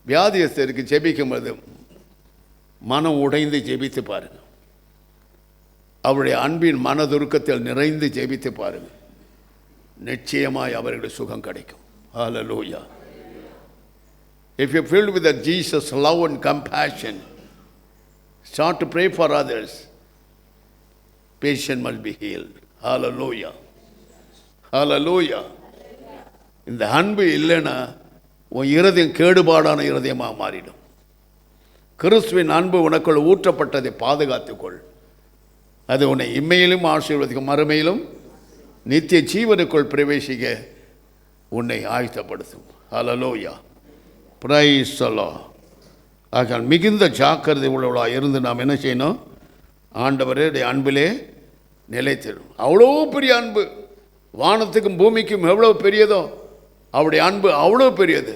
வியாதியஸ்தருக்கு ஜெபிக்கும் போது மனம் உடைந்து ஜெபித்து பாருங்கள். அவருடைய அன்பின் மனதுருக்கத்தில் நிறைந்து ஜெபித்து பாருங்கள். நிச்சயமாய் அவர்களுடைய சுகம் கிடைக்கும். ஹல்லேலூயா. If you're filled with the Jesus love and compassion, start to pray for others. Patient must be healed. Hallelujah. Hallelujah. இந்த அன்பு இல்லைன்னா உன் இருதயம் கேடுபாடான இருதயமாக மாறிடும். கிறிஸ்துவின் அன்பு உனக்குள் ஊற்றப்பட்டதை பாதுகாத்துக்கொள். அது உன்னை இம்மையிலும் ஆசீர்வதிக்கும், மறுமையிலும் நித்திய ஜீவனுக்குள் பிரவேசிக்க உன்னை ஆயத்தப்படுத்தும். ஹல்லேலூயா. Praise the Lord. ஆக மிகுந்த ஜாக்கிரதை உள்ளவளாக இருந்து நாம் என்ன செய்யணும்? ஆண்டவருடைய அன்பிலே நிலைத்திடும். அவ்வளோ பெரிய அன்பு, வானத்துக்கும் பூமிக்கும் எவ்வளோ பெரியதோ அவருடைய அன்பு அவ்வளோ பெரியது.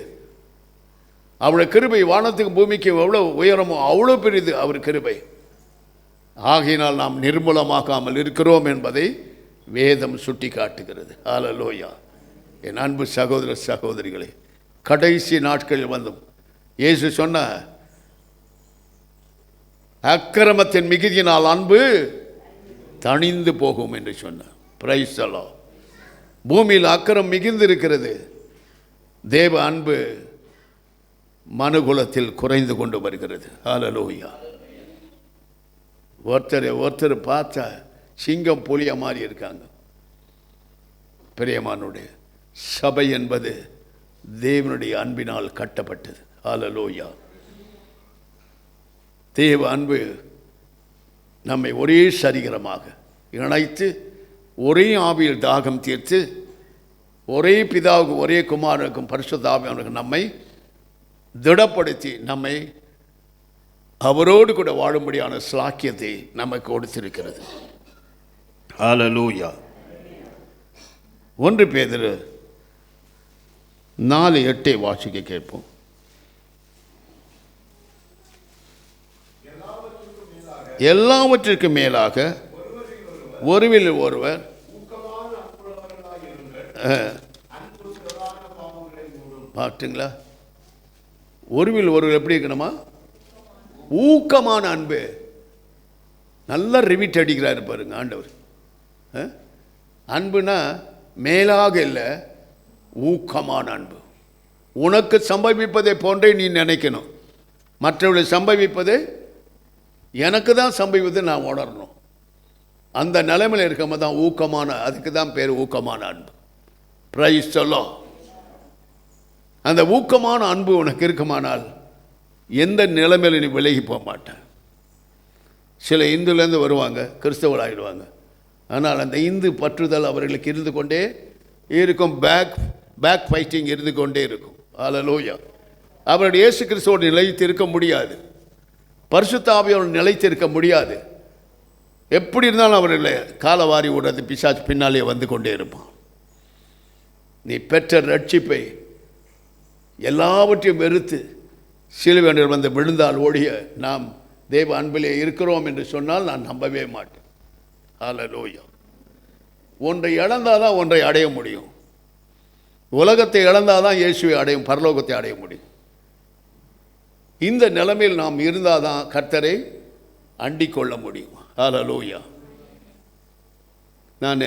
அவருடைய கிருபை வானத்துக்கும் பூமிக்கும் எவ்வளோ உயரமோ அவ்வளோ பெரியது அவர் கிருபை. ஆகையினால் நாம் நிர்மூலமாகாமல் இருக்கிறோம் என்பதை வேதம் சுட்டி காட்டுகிறது. ஹல்லேலூயா. என் அன்பு சகோதர சகோதரிகளே, கடைசி நாட்களில் வந்தும் இயேசு சொன்ன அக்கிரமத்தின் மிகுதியினால் அன்பு தணிந்து போகும் என்று சொன்னார். Price the Lord. பூமியில் அக்கிரம் மிகுந்து இருக்கிறது. தேவ அன்பு மனுகுலத்தில் குறைந்து கொண்டு வருகிறது. ஹல்லேலூயா. ஒருத்தர் பார்த்தா சிங்கம் புலியா மாறி இருக்காங்க. பிரியமானுடைய சபை என்பது தேவனுடைய அன்பினால் கட்டப்பட்டது. ஹல்லேலூயா. தேவ அன்பு நம்மை ஒரே சரீரமாக இணைத்து ஒரே ஆவியில் தாகம் தீர்த்து ஒரே பிதாவுக்கும் ஒரே குமாரனுக்கும் பரிசுத்த ஆவியானவருக்கும் நம்மை திடப்படுத்தி நம்மை அவரோடு கூட வாழும்படியான ஸ்லாக்கியத்தை நமக்கு கொடுத்திருக்கிறது. ஹல்லேலூயா. 1 பேதுரு 4:8 வாசிக்க கேட்போம். எல்லாவற்றிற்கும் மேலாக ஒருவில் ஒருவர் பாட்டுங்களா? ஒருவில் ஒருவர் எப்படி இருக்கணுமா? ஊக்கமான அன்பு. நல்லா ரிவிட் அடிக்கிறாரு பாருங்க ஆண்டவர். அன்புனா மேலாக இல்லை, ஊக்கமான அன்பு. உனக்கு சம்பவிப்பதை போன்றே நீ நினைக்கணும். மற்றவர்களை சம்பவிப்பது எனக்கு தான் சம்பவிப்பது நான் உணரணும். அந்த நிலைமையில் இருக்கும்போது தான் ஊக்கமான, அதுக்கு தான் பேர் ஊக்கமான அன்பு. Price the Lord. அந்த ஊக்கமான அன்பு உனக்கு இருக்குமானால் எந்த நிலைமையில நீ விலகி போக மாட்டேன். சில இந்துலேருந்து வருவாங்க, கிறிஸ்தவர்கள் ஆகிடுவாங்க. ஆனால் அந்த இந்து பற்றுதல் அவர்களுக்கு இருந்து கொண்டே இருக்கும். பேக் ஃபைட்டிங் இருந்து கொண்டே இருக்கும். ஹல்லேலூயா. அவருடைய இயேசு கிறிஸ்துவோடு நிலைத்து இருக்க முடியாது. பரிசுத்த ஆவியோடு நிலைத்து இருக்க முடியாது. எப்படி இருந்தாலும் அவர்களை காலவாரி விடுறது பிசாசு பின்னாலே வந்து கொண்டே இருப்பான். நீ பெற்ற ரட்சிப்பை எல்லாவற்றையும் வெறுத்து சிலுவையில் வந்து விழுந்தால் ஒழிய நாம் தேவ அன்பிலே இருக்கிறோம் என்று சொன்னால் நான் நம்பவே மாட்டேன். ஹல்லேலூயா. ஒன்றை இழந்தால் தான் ஒன்றை அடைய முடியும். உலகத்தை இழந்தால் தான் இயேசுவை அடையும், பரலோகத்தை அடைய முடியும். இந்த நிலைமையில் நாம் இருந்தால் தான் கர்த்தரை அண்டிக் கொள்ள முடியும். ஹல்லேலூயா. நான்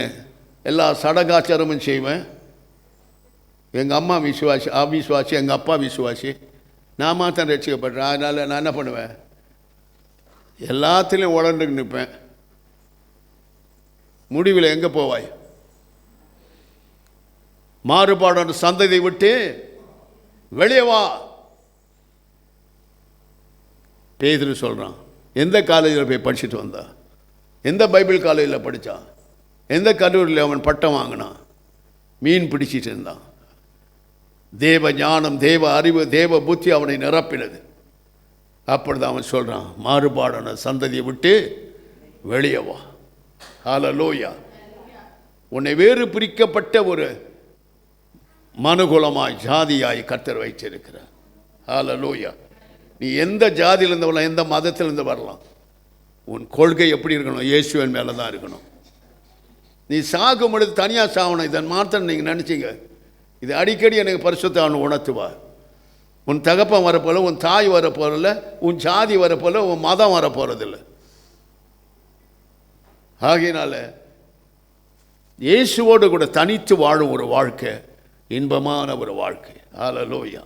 எல்லா சடங்காச்சாரமும் செய்வேன். எங்கள் அம்மா விசுவாசி, அவிசுவாசி, எங்கள் அப்பா விசுவாசி, நான் மாத்திரம் ரட்சிக்கப்படுறேன். அதனால் நான் என்ன பண்ணுவேன், எல்லாத்துலேயும் உடண்டுக்கு நிற்பேன். முடிவில் எங்கே போவாய்? மாறுபாடான சந்ததியை விட்டு வெளியே வா. பேதுரு சொல்கிறான். எந்த காலேஜில் போய் படிச்சுட்டு வந்தா? எந்த பைபிள் காலேஜில் படித்தான்? எந்த கல்லூரியில் அவன் பட்டம் வாங்கினான்? மீன் பிடிச்சிட்டு இருந்தான். தேவ ஞானம், தேவ அறிவு, தேவ புத்தி அவனை நிரப்பினது. அப்பொழுது அவன் சொல்கிறான், மாறுபாடான சந்ததியை விட்டு வெளியே வா. ஹல்லேலூயா. உன்னை வேறு பிரிக்கப்பட்ட ஒரு மனுகுலமாய் ஜாதியாய் கர்த்தர் வைத்திருக்கிறார். ஹல்லேலூயா. நீ எந்த ஜாதியிலேருந்து வரலாம், எந்த மதத்திலேருந்து வரலாம். உன் கொள்கை எப்படி இருக்கணும்? இயேசுவின் மேலே தான் இருக்கணும். நீ சாகும் பொழுது தனியாக சாகணும். இதன் மாத்திரம் நீங்கள் நினச்சிங்க. இது அடிக்கடி எனக்கு பரிசுத்த ஆவியானவர் உணர்த்துவார். உன் தகப்பன் வரப்போல, உன் தாய் வரப்போறதில்ல, உன் ஜாதி வரப்போல, உன் மதம் வரப்போறதில்லை. ஆகையினால இயேசுவோடு கூட தனித்து வாழும் ஒரு வாழ்க்கை இன்பமான ஒரு வாழ்க்கை. ஹல்லேலூயா.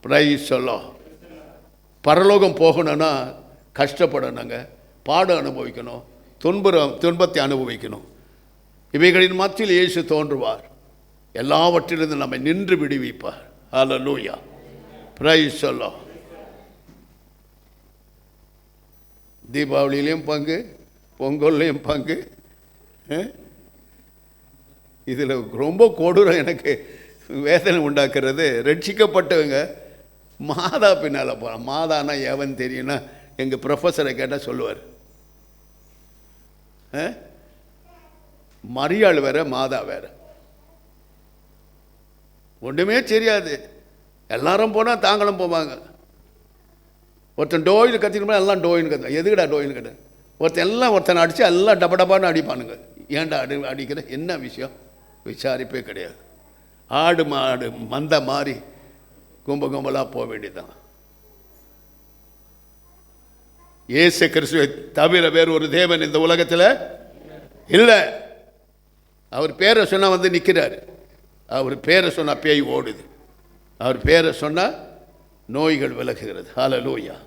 Praise the Lord. பரலோகம் போகணும்னா கஷ்டப்படணுங்க, பாடம் அனுபவிக்கணும், துன்பத்தை அனுபவிக்கணும். இவைகளின் மத்தியில் இயேசு தோன்றுவார். எல்லாவற்றிலிருந்து நம்மை நின்று விடுவிப்பார். ஹல்லேலூயா. Praise the Lord. தீபாவளியிலையும் பங்கு, பொங்கல்லையும் பங்கு. இதில் ரொம்ப கொடூரம் எனக்கு வேதனை உண்டாக்குறது, ரட்சிக்கப்பட்டவங்க மாதா பின்னால் போகிறான். மாதானா எவன் தெரியும்னா எங்கள் ப்ரொஃபஸரை கேட்டால் சொல்லுவார். மரியாள் வேற, மாதா வேற. ஒன்றுமே தெரியாது. எல்லாரும் போனால் தாங்களும் போவாங்க. ஒருத்தன் டோயின்னு கத்திக்கணும், எல்லாம் டோயின்னு கத்த. எதுக்குடா டோயின்னு கட்ட? ஒருத்தனை அடித்து எல்லாம் டபடபான்னு அடிப்பானுங்க. ஏன்டா அடிக்கிற, என்ன விஷயம்? விசாரிப்பே கிடையாது. ஆடு மாடு மந்த மாறி கும்பலாக போக வேண்டியதுதான். இயேசு கிறிஸ்துவை தவிர வேறு ஒரு தேவன் இந்த உலகத்தில் இல்லை. அவர் பேரை சொன்னால் வந்து நிற்கிறார். அவர் பேரை சொன்னால் பேய் ஓடுது. அவர் பேரை சொன்னால் நோய்கள் விலகுகிறது. ஹல்லேலூயா.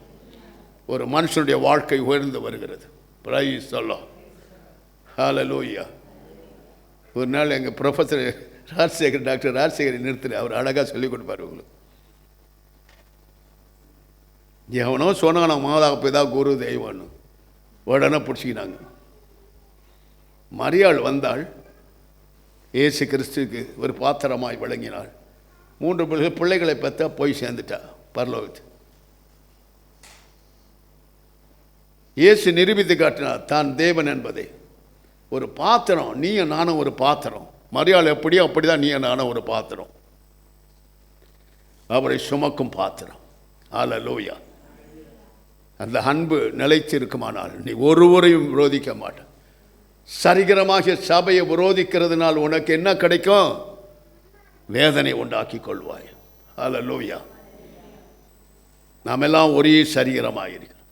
ஒரு மனுஷனுடைய வாழ்க்கை உயர்ந்து வருகிறது. Praise the Lord. ஹல்லேலூயா. ஒரு நாள் எங்கள் ப்ரொஃபஸர் ராஜசேகர், டாக்டர் ராஜசேகரை நிறுத்துற, அவர் அழகாக சொல்லிக் கொடுப்பார் உங்களுக்கு. எவனோ சொன்னாங்க மாதாவை போய் தான் குரு தெய்வம்னு, உடனே பிடிச்சிக்கினாங்க. மரியாள் வந்தாள், இயேசு கிறிஸ்துக்கு ஒரு பாத்திரமாய் விளங்கினாள். 3 பிள்ளைகளை பெற்றா போய் சேர்ந்துட்டா பரலோகத்து. இயேசு நிரூபித்து காட்டினார் தான் தேவன் என்பதை. ஒரு பாத்திரம், நீயும் நானும் ஒரு பாத்திரம். மரியாள் எப்படியோ அப்படிதான் நீயும் நானும் ஒரு பாத்திரம், அவரை சுமக்கும் பாத்திரம். ஹல்லேலூயா. அந்த அன்பு நிலைத்திருக்குமானால் நீ ஒருவரையும் விரோதிக்க மாட்டேன். சரிகரமாக சபையை விரோதிக்கிறதுனால் உனக்கு என்ன கிடைக்கும்? வேதனை உண்டாக்கி கொள்வாய். ஹல்லேலூயா. நாம் எல்லாம் ஒரே சரீரமாக இருக்கிறோம்.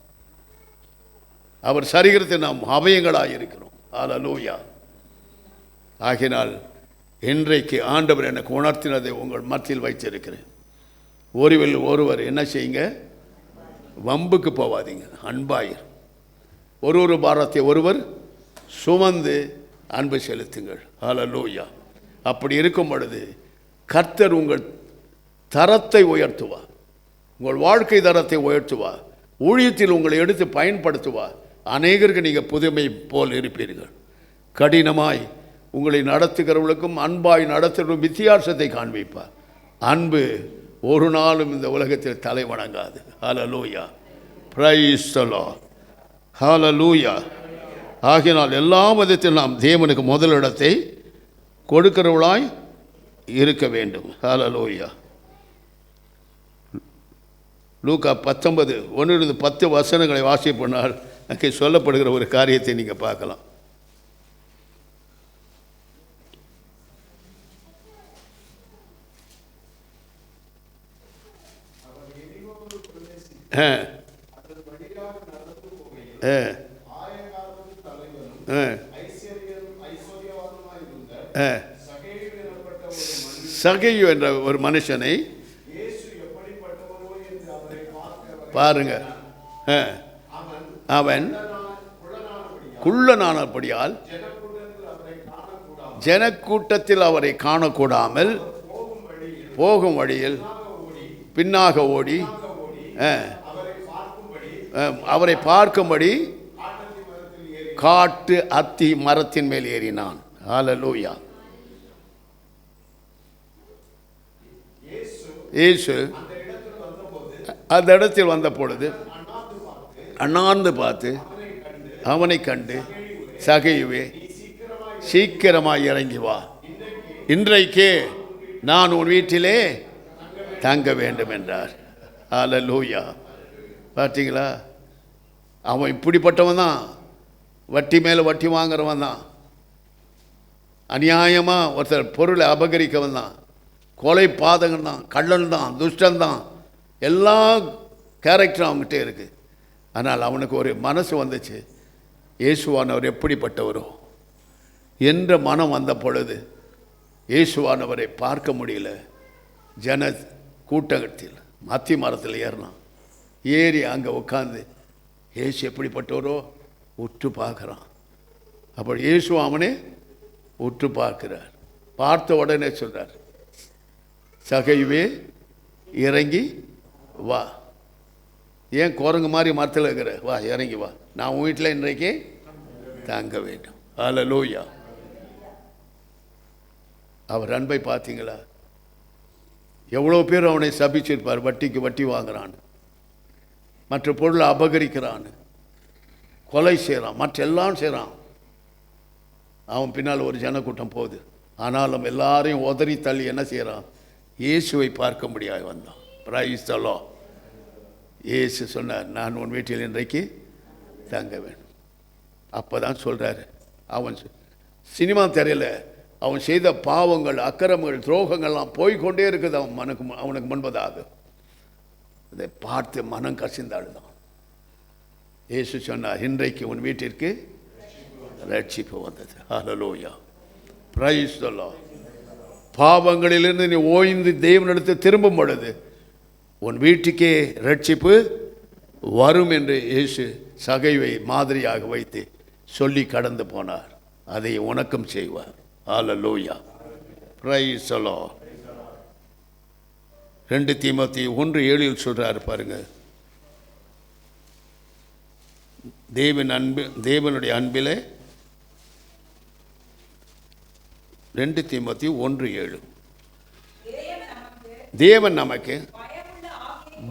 அவர் சரீரத்தில் நாம் அவயங்களாக இருக்கிறோம். ஹல்லேலூயா. ஆகினால் இன்றைக்கு ஆண்டவர் எனக்கு உணர்த்தினதை உங்கள் மத்தியில் வைத்திருக்கிறேன். ஒருவர் என்ன செய்யுங்க? வம்புக்கு போவாதீங்க, அன்பாயிரு. ஒரு பாரத்தை ஒருவர் சுமந்து அன்பு செலுத்துங்கள். ஹல்லேலூயா. அப்படி இருக்கும் பொழுது கர்த்தர் உங்கள் தரத்தை உயர்த்துவார், உங்கள் வாழ்க்கை தரத்தை உயர்த்துவார், ஊழியத்தில் உங்களை எடுத்து பயன்படுத்துவார். அநேகருக்கு நீங்கள் புதுமை போல் இருப்பீர்கள். கடினமாய் உங்களை நடத்துகிறவர்களுக்கும் அன்பாய் நடத்துகிறவர்களும் வித்தியாசத்தை காண்பிப்பார். அன்பு ஒரு நாளும் இந்த உலகத்தில் தலை வணங்காது. ஹல்லேலூயா, பிரைஸ் தி லார்ட், ஹல்லேலூயா. ஆகினால் எல்லா விதத்தில் நாம் தேவனுக்கு முதலிடத்தை கொடுக்கிறவளாய் இருக்க வேண்டும். ஹல்லேலூயா. லூக்கா 19:1-10 வசனங்களை வாசிப்போனால் அங்கே சொல்லப்படுகிற ஒரு காரியத்தை நீங்கள் பார்க்கலாம். சகேயு என்ற ஒரு மனுஷனை பாருங்க. அவன் குள்ளனானபடியால் ஜனக்கூட்டத்தில் அவரை காணக்கூடாமல் போகும் வழியில் பின்னாக ஓடி அவரை பார்க்கும்படி காட்டு அத்தி மரத்தின் மேல் ஏறினான். ஹல்லேலூயா. இயேசு அந்த இடத்தில் வந்த பொழுது அண்ணாந்து பார்த்து அவனை கண்டு, சகேயுவே, சீக்கிரமாய் இறங்கி வா, இன்றைக்கே நான் உன் வீட்டிலே தங்க வேண்டும் என்றார். ஹல்லேலூயா. பார்த்தீங்களா, அவன் இப்படிப்பட்டவன் தான். வட்டி மேலே வட்டி வாங்குறவன் தான், அநியாயமாக ஒருத்தர் பொருளை அபகரிக்கவன் தான், கொலை பாதகன் தான், கள்ளன் தான், துஷ்டன் தான், எல்லா கேரக்டரும் அவங்ககிட்ட இருக்குது. ஆனால் அவனுக்கு ஒரு மனசு வந்துச்சு, இயேசுவானவர் எப்படிப்பட்டவரோ என்ற மனம் வந்த பொழுது இயேசுவானவரை பார்க்க முடியல. ஜன கூட்டத்தில் அத்தி மரத்தில் ஏறினான். ஏறி அங்கே உட்காந்து இயேசு எப்படிப்பட்டவரோ உற்று பார்க்குறான். அப்படி இயேசு அவனே உற்று பார்க்கிறார். பார்த்த உடனே சொல்கிறார், சகேயுவே, இறங்கி வா. ஏன் குரங்கு மாதிரி மரத்தில் இருக்கிற? வா, இறங்கி வா, நான் உன் வீட்டில் இன்றைக்கு தங்க வேண்டும். ஹல்லேலூயா. அவர் அன்பை பார்த்தீங்களா? எவ்வளோ பேர் அவனை சபிச்சிருப்பார். வட்டிக்கு வட்டி வாங்குறான், மற்ற பொருளை அபகரிக்கிறான், கொலை செய்கிறான், மற்ற எல்லாம் செய்கிறான். அவன் பின்னால் ஒரு ஜனக்கூட்டம் போகுது. ஆனாலும் எல்லாரையும் உதறி தள்ளி என்ன செய்கிறான்? இயேசுவை பார்க்க முடியாது வந்தான். Price the Lord. இயேசு சொன்னார், நான் உன் வீட்டில் இன்றைக்கு தங்க வேண்டும். அப்போ தான் சொல்கிறாரு, அவன் சினிமா தெரியல, அவன் செய்த பாவங்கள், அக்கிரமங்கள், துரோகங்கள்லாம் போய்கொண்டே இருக்குது அவனுக்கு முன்பதாக. அதை பார்த்து மனம் கசிந்தாள்தான். இயேசு சொன்னார், இன்றைக்கு உன் வீட்டிற்கு ரட்சிப்பு வந்தது. ஹல்லேலூயா, பிரைஸ் தி லார்ட். பாவங்களிலிருந்து நீ ஓய்ந்து தேவனிடத்து திரும்பும் பொழுது உன் வீட்டுக்கே ரட்சிப்பு வரும் என்று இயேசு சகைவை மாதிரியாக வைத்து சொல்லி கடந்து போனார். அதை உனக்கும் செய்வார். ஹல்லேலூயா, பிரைஸ் தி லார்ட். 2 தீமோத்தேயு 1:7 சொல்றாரு பாருங்க. தேவனுடைய அன்பிலே 2 தீமோத்தேயு 1:7 தேவன் நமக்கு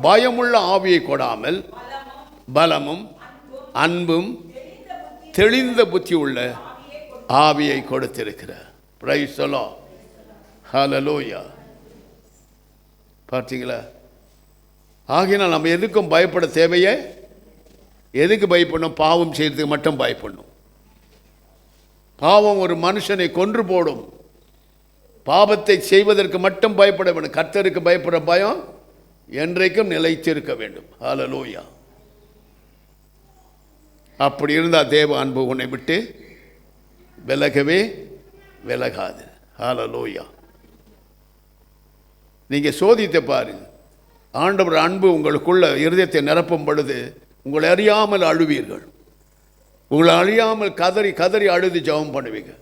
பயமுள்ள ஆவியை கொடாமல் பலமும் அன்பும் தெளிந்த புத்தி உள்ள ஆவியை கொடுத்திருக்கிறார். பிரைஸ் தி லார்ட், ஹல்லேலூயா. பார்த்தீங்களா? ஆகினால் நம்ம எதுக்கும் பயப்பட தேவையே. எதுக்கு பயப்படணும்? பாவம் செய்யறதுக்கு மட்டும் பயப்படணும். பாவம் ஒரு மனுஷனை கொன்று போடும். பாவத்தை செய்வதற்கு மட்டும் பயப்பட வேண்டும். கர்த்தருக்கு பயப்படுற பயம் என்றைக்கும் நிலைத்திருக்க வேண்டும். ஹல்லேலூயா. அப்படி இருந்தால் தேவ அன்பு உன்னை விட்டு விலகவே விலகாது. ஹல்லேலூயா. நீங்கள் சோதித்து பாருங்க. ஆண்டவர் அன்பு உங்களுக்குள்ள இருதயத்தை நிரப்பும் பொழுது உங்களை அறியாமல் அழுவீர்கள். உங்களை அறியாமல் கதறி கதறி அழுது ஜெபம் பண்ணுவீங்க.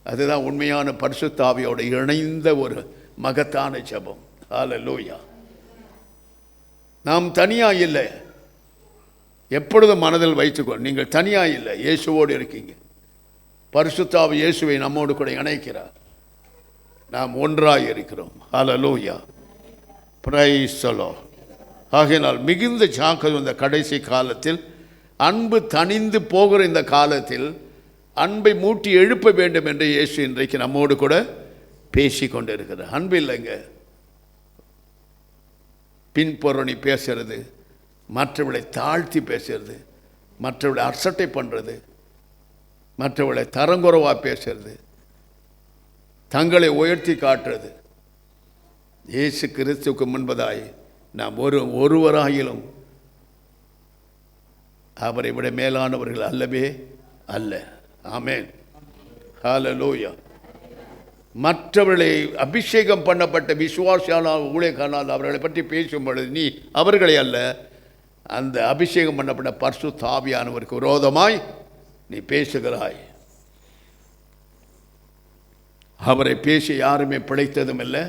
அதுதான் உண்மையான பரிசுத்த ஆவியோடு இணைந்த ஒரு மகத்தான ஜெபம். ஹல்லேலூயா. நாம் தனியாக இல்லை, எப்பொழுதும் மனதில் வைத்துக்கோ, நீங்கள் தனியாக இல்லை, இயேசுவோடு இருக்கீங்க. பரிசுத்த ஆவி இயேசுவை நம்மோடு கூட இணைக்கிறார். நாம் ஒன்றாக இருக்கிறோம். ஹல்லேலூயா. Praise the Lord. ஆகையினால் மிகுந்த ஜாக்கிரதை. இந்த கடைசி காலத்தில், அன்பு தணிந்து போகிற இந்த காலத்தில் அன்பை மூட்டி எழுப்ப வேண்டும் என்று இயேசு இன்றைக்கு நம்மோடு கூட பேசி கொண்டு இருக்கிறார். அன்பு இல்லைங்க, பின்புறணி பேசுறது, மற்றவர்களை தாழ்த்தி பேசுறது, மற்றவர்களை அசட்டை பண்ணுறது, மற்றவர்களை தரங்குறவாக பேசுறது, தங்களை உயர்த்தி காட்டுறது. இயேசு கிறிஸ்துவுக்கு முன்பதாய் நாம் ஒருவராயிலும் அவரை விட மேலானவர்கள் அல்லவே அல்ல. ஆமென். ஹல்லேலூயா. மற்றவர்களை அபிஷேகம் பண்ணப்பட்ட விசுவாசியான ஊழியக்காரனால் அவர்களை பற்றி பேசும் பொழுது நீ அவர்களை அல்ல, அந்த அபிஷேகம் பண்ணப்பட்ட பரிசுத்த ஆவியானவருக்கு விரோதமாய் நீ பேசுகிறாய். அவரை பேசி யாருமே பிழைத்ததும் இல்லை,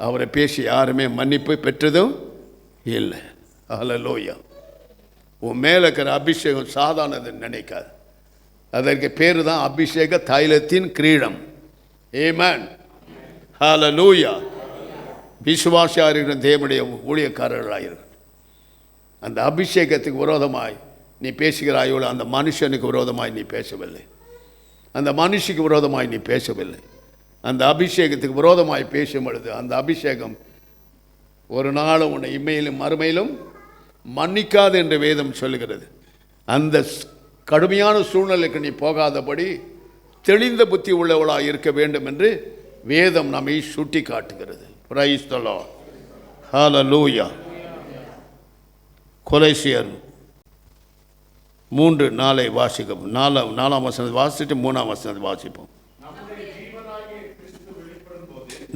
அவரை பேசி யாருமே மன்னிப்பு பெற்றதும் இல்லை. ஹல்லேலூயா. உன் மேலே இருக்கிற அபிஷேகம் சாதாரணதுன்னு நினைக்காது. அதற்கு பேர் தான் அபிஷேக தைலத்தின் கிரீடம். ஆமென். ஹல்லேலூயா. விசுவாசியாக இருக்கிற தேவனுடைய ஊழியக்காரர்களாக அந்த அபிஷேகத்துக்கு விரோதமாய் நீ பேசுகிறாயோ, அந்த மனுஷனுக்கு விரோதமாய் நீ பேசவில்லை, அந்த மனுஷிக்கு விரோதமாய் நீ பேசவில்லை. அந்த அபிஷேகத்துக்கு விரோதமாய் பேசும் பொழுது அந்த அபிஷேகம் ஒரு நாளும் உன்னை இம்மையிலும் மறுமையிலும் மன்னிக்காது என்று வேதம் சொல்லுகிறது. அந்த கடுமையான சூழ்நிலைக்கு நீ போகாதபடி தெளிந்த புத்தி உள்ளவளாக இருக்க வேண்டும் என்று வேதம் நம்மை சுட்டி காட்டுகிறது. Praise the Lord. ஹல்லேலூயா. கொலோசியர் 3:4 வாசிக்கும். 4ஆம் வசனத்தை வாசிட்டு 3ஆம் வசனத்தை வாசிப்போம்.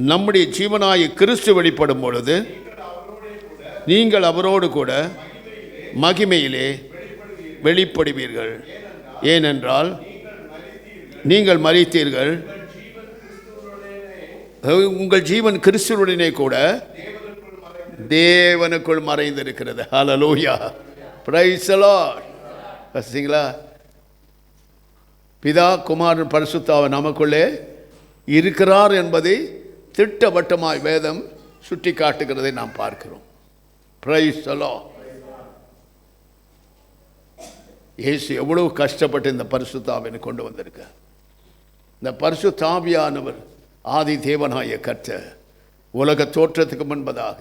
நம்முடைய ஜீவனாய கிறிஸ்து வெளிப்படும் பொழுது நீங்கள் அவரோடு கூட மகிமையிலே வெளிப்படுவீர்கள். ஏனென்றால் நீங்கள் மரித்தீர்கள், உங்கள் ஜீவன் கிறிஸ்துவுடனே கூட தேவனுக்குள் மறைந்திருக்கிறது. ஹல்லேலூயா. Praise the Lord. பார்த்தீங்களா, பிதா குமாரன் பரிசுத்த ஆவி நமக்குள்ளே இருக்கிறார் என்பதை திட்டவட்டமாய் வேதம் சுட்டி காட்டுகிறதை நாம் பார்க்கிறோம். Price the Lord. இயேசு எவ்வளவு கஷ்டப்பட்டு இந்த பரிசுத்த ஆவியை கொண்டு வந்திருக்கார். இந்த பரிசுத்த ஆவியானவர் ஆதி தேவனாய கர்த்தர் உலக தோற்றத்துக்கு முன்பதாக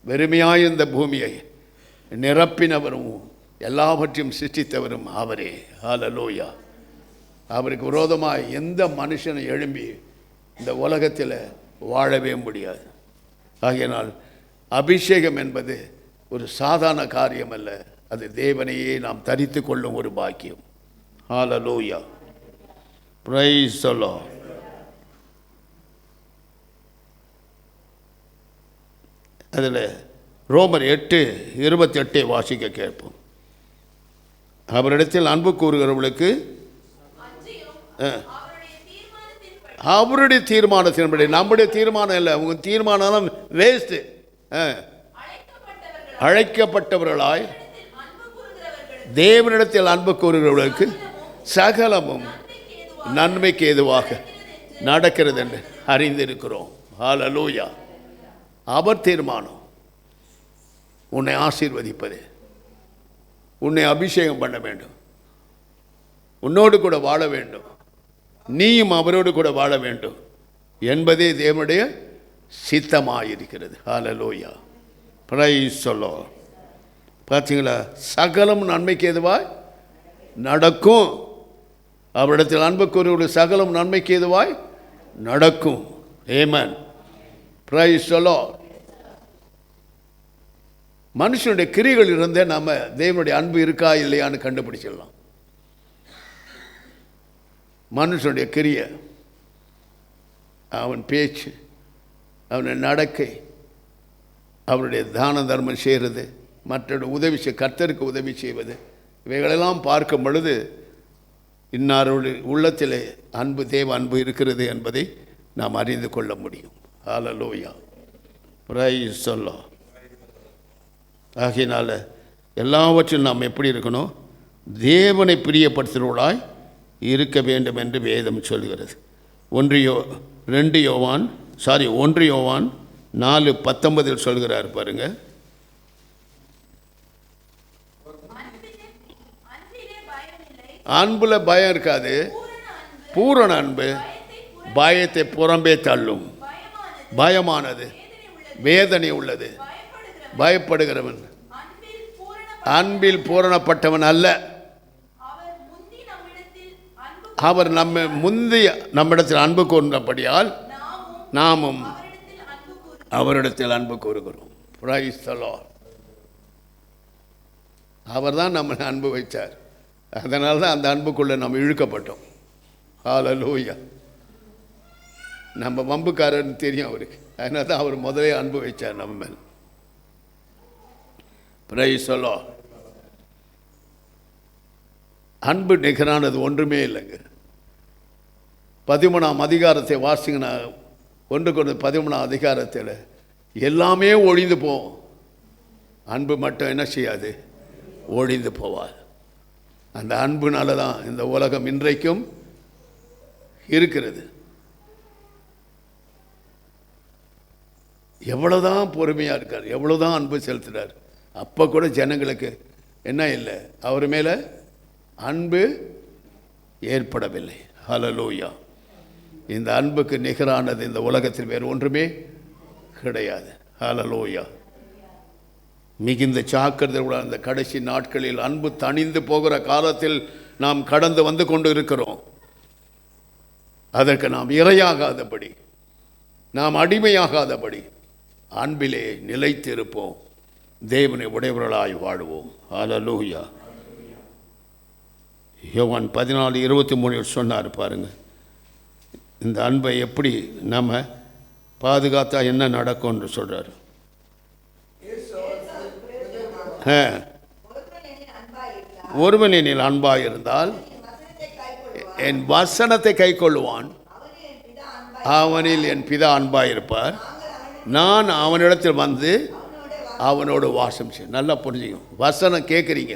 வெறுமையாய் இந்த பூமியை நிரப்பினவரும் எல்லாவற்றையும் சிருஷ்டித்தவரும் அவரே. ஹல்லேலூயா. அவருக்கு விரோதமாய் எந்த மனுஷனை எழும்பி இந்த உலகத்தில் வாழவே முடியாது. ஆகையினால் அபிஷேகம் என்பது ஒரு சாதாரண காரியம் அல்ல, அது தேவனையே நாம் தரித்து கொள்ளும் ஒரு பாக்கியம். ஹல்லேலூயா. Praise the Lord. அதில் ரோமர் 8:28 வாசிக்க கேட்போம். அவரிடத்தில் அன்பு கூறுகிறவர்களுக்கு அவருடைய தீர்மானத்தின்படி, நம்முடைய தீர்மானம் இல்லை, உங்க தீர்மானம் வேஸ்ட். அழைக்கப்பட்டவர்களாய் தேவனிடத்தில் அன்பு கூறுகிறவர்களுக்கு சகலமும் நன்மைக்கு ஏதுவாக நடக்கிறது என்று அறிந்திருக்கிறோம். ஹல்லேலூயா. அவர் தீர்மானம் உன்னை ஆசீர்வதிப்பது, உன்னை அபிஷேகம் பண்ண வேண்டும், உன்னோடு கூட வாழ வேண்டும், நீயும் அவரோடு கூட வாழ வேண்டும் என்பதே தேவனுடைய சித்தமாயிருக்கிறது. ஹல்லேலூயா. Praise the Lord. பார்த்தீங்களா, சகலம் நன்மைக்கு ஏதுவாய் நடக்கும். அவரிடத்தில் அன்பு கூறுவது சகலம் நன்மைக்கு ஏதுவாய் நடக்கும். ஆமென். Praise the Lord. மனுஷனுடைய கிரிகள் இருந்தே நாம தேவனுடைய அன்பு இருக்கா இல்லையான்னு கண்டுபிடிச்சிடலாம். மனுஷனுடைய கிரியை, அவன் பேச்சு, அவனுடைய நடக்கை, அவருடைய தான தர்மம் செய்கிறது, மற்றவருடைய உதவி கர்த்தருக்கு உதவி செய்வது, இவைகளெல்லாம் பார்க்கும் பொழுது இன்னாருடைய உள்ளத்திலே அன்பு, தேவ அன்பு இருக்கிறது என்பதை நாம் அறிந்து கொள்ள முடியும். ஹல்லேலூயா, பிரைஸ் தி லார்ட். ஆகையினால எல்லாவற்றிலும் நாம் எப்படி இருக்கணும்? தேவனை பிரியப்படுத்துகிறவர்களாய் இருக்க வேண்டும் என்று வேதம் சொல்கிறது. 1 யோவான் 4:19 சொல்கிறார் பாருங்க. அன்புல பயம் இருக்காது. பூரண அன்பு பயத்தை புறம்பே தள்ளும். பயமானது, வேதனை உள்ளது. பயப்படுகிறவன் அன்பில் பூரணப்பட்டவன் அல்ல. அவர் நம்மிடத்தில் அன்பு கூர்ந்தபடியால் நாமும் அவரிடத்தில் அன்பு கூறுகிறோம். Price the Lord. அவர் தான் நம்மளை அன்பு வைத்தார். அதனால தான் அந்த அன்புக்குள்ளே நம்ம இழுக்கப்பட்டோம். ஹல்லேலூயா. நம்ம வம்புக்காரன்னு தெரியும் அவருக்கு. அதனால தான் அவர் முதலே அன்பு வைத்தார் நம்ம மேல். Price the Lord. அன்பு நிகரானது ஒன்றுமே இல்லைங்க. 13ஆம் அதிகாரத்தை வாசிங்கன்னா, 1 Corinthians 13ஆம் அதிகாரத்தில் எல்லாமே ஒழிந்து போகும். அன்பு மட்டும் என்ன செய்யாது? ஒழிந்து போவாது. அந்த அன்புனால தான் இந்த உலகம் இன்றைக்கும் இருக்கிறது. எவ்வளோதான் பொறுமையாக இருக்கார், எவ்வளோதான் அன்பு செலுத்துகிறார், அப்போ கூட ஜனங்களுக்கு என்ன இல்லை? அவர் மேலே அன்பு ஏற்படவில்லை. ஹல்லேலூயா. இந்த அன்புக்கு நிகரானது இந்த உலகத்தில் வேறு ஒன்றுமே கிடையாது. ஹல்லேலூயா. மிகுந்த ஜாக்கிரதையுடன் அந்த கடைசி நாட்களில் அன்பு தணிந்து போகிற காலத்தில் நாம் கடந்து வந்து கொண்டு இருக்கிறோம். அதற்கு நாம் இரையாகாதபடி, நாம் அடிமையாகாதபடி அன்பிலே நிலைத்திருப்போம். தேவனை உடையவர்களாய் வாழுவோம். ஹல்லேலூயா. யோவான் 14:23 சொன்னார் பாருங்க. இந்த அன்பை எப்படி நம்ம பாதுகாத்தா என்ன நடக்கும்னு சொல்றாரு. ஒருவன் என்னில் அன்பாய் இருந்தால் என் வசனத்தை கை கொள்ளுவான், அவனில் என் பிதா அன்பாயிருப்பார், நான் அவனிடத்தில் வந்து அவனோடு வாசம் செய்ய. நல்லா புரிஞ்சுக்கணும். வசனம் கேட்குறீங்க.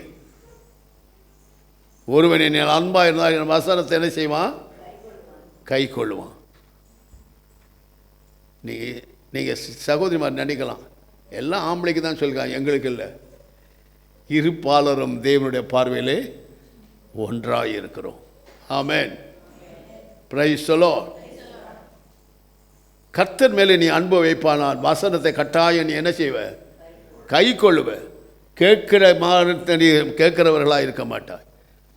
ஒருவன் என்னில் அன்பாக இருந்தால் என் வசனத்தை என்ன செய்வான்? கை கொள்ளுவான். நீங்கள் சகோதரிமார் நினைக்கலாம், எல்லாம் ஆம்பளைக்கு தான் சொல்லுறாங்க, எங்களுக்கு இல்லை. இருப்பாளரும் தேவனுடைய பார்வையிலே ஒன்றாக இருக்கிறோம். ஆமென். Praise the Lord. கர்த்தர் மேலே நீ அன்பு வைப்பானால் வசனத்தை கட்டாயம் நீ என்ன செய்வ? கை கொள்ளுவ. கேட்கிற மாதிரி நீ கேட்கிறவர்களாக இருக்க மாட்டாய்.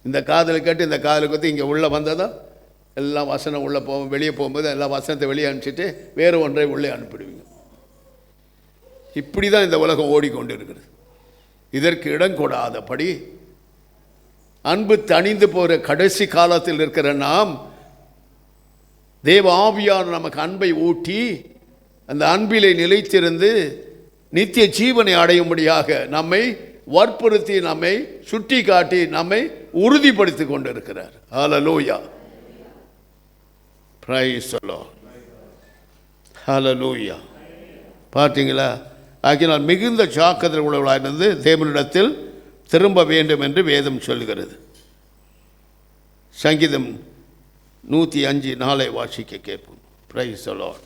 இந்த காதில் கேட்டு இந்த காதில் கொத்தி இங்கே உள்ளே வந்ததா எல்லாம் வசனம் உள்ளே போகும். வெளியே போகும்போது எல்லா வசனத்தை வெளியே அனுப்பிச்சிட்டு வேறு ஒன்றை உள்ளே அனுப்பிடுவீங்க. இப்படி தான் இந்த உலகம் ஓடிக்கொண்டு இருக்கிறது. இதற்கு இடம் கொடாதபடி அன்பு தணிந்து போகிற கடைசி காலத்தில் இருக்கிற நாம், தேவ ஆவியார் நமக்கு அன்பை ஊட்டி அந்த அன்பிலே நிலைத்திருந்து நித்திய ஜீவனை அடையும்படியாக நம்மை வற்புறுத்தி, நம்மை சுட்டி காட்டி, நம்மை உறுதிப்படுத்தி கொண்டு இருக்கிறார். ஹல்லேலூயா. Praise the Lord. ஹல்லேலூயா. பார்த்தீங்களா? ஆகினால் மிகுந்த ஜாக்கிரதை உள்ளவர்களாக இருந்து தேவனிடத்தில் திரும்ப வேண்டும் என்று வேதம் சொல்கிறது. சங்கீதம் 105:4 வாசிக்க கேட்போம். Price the Lord.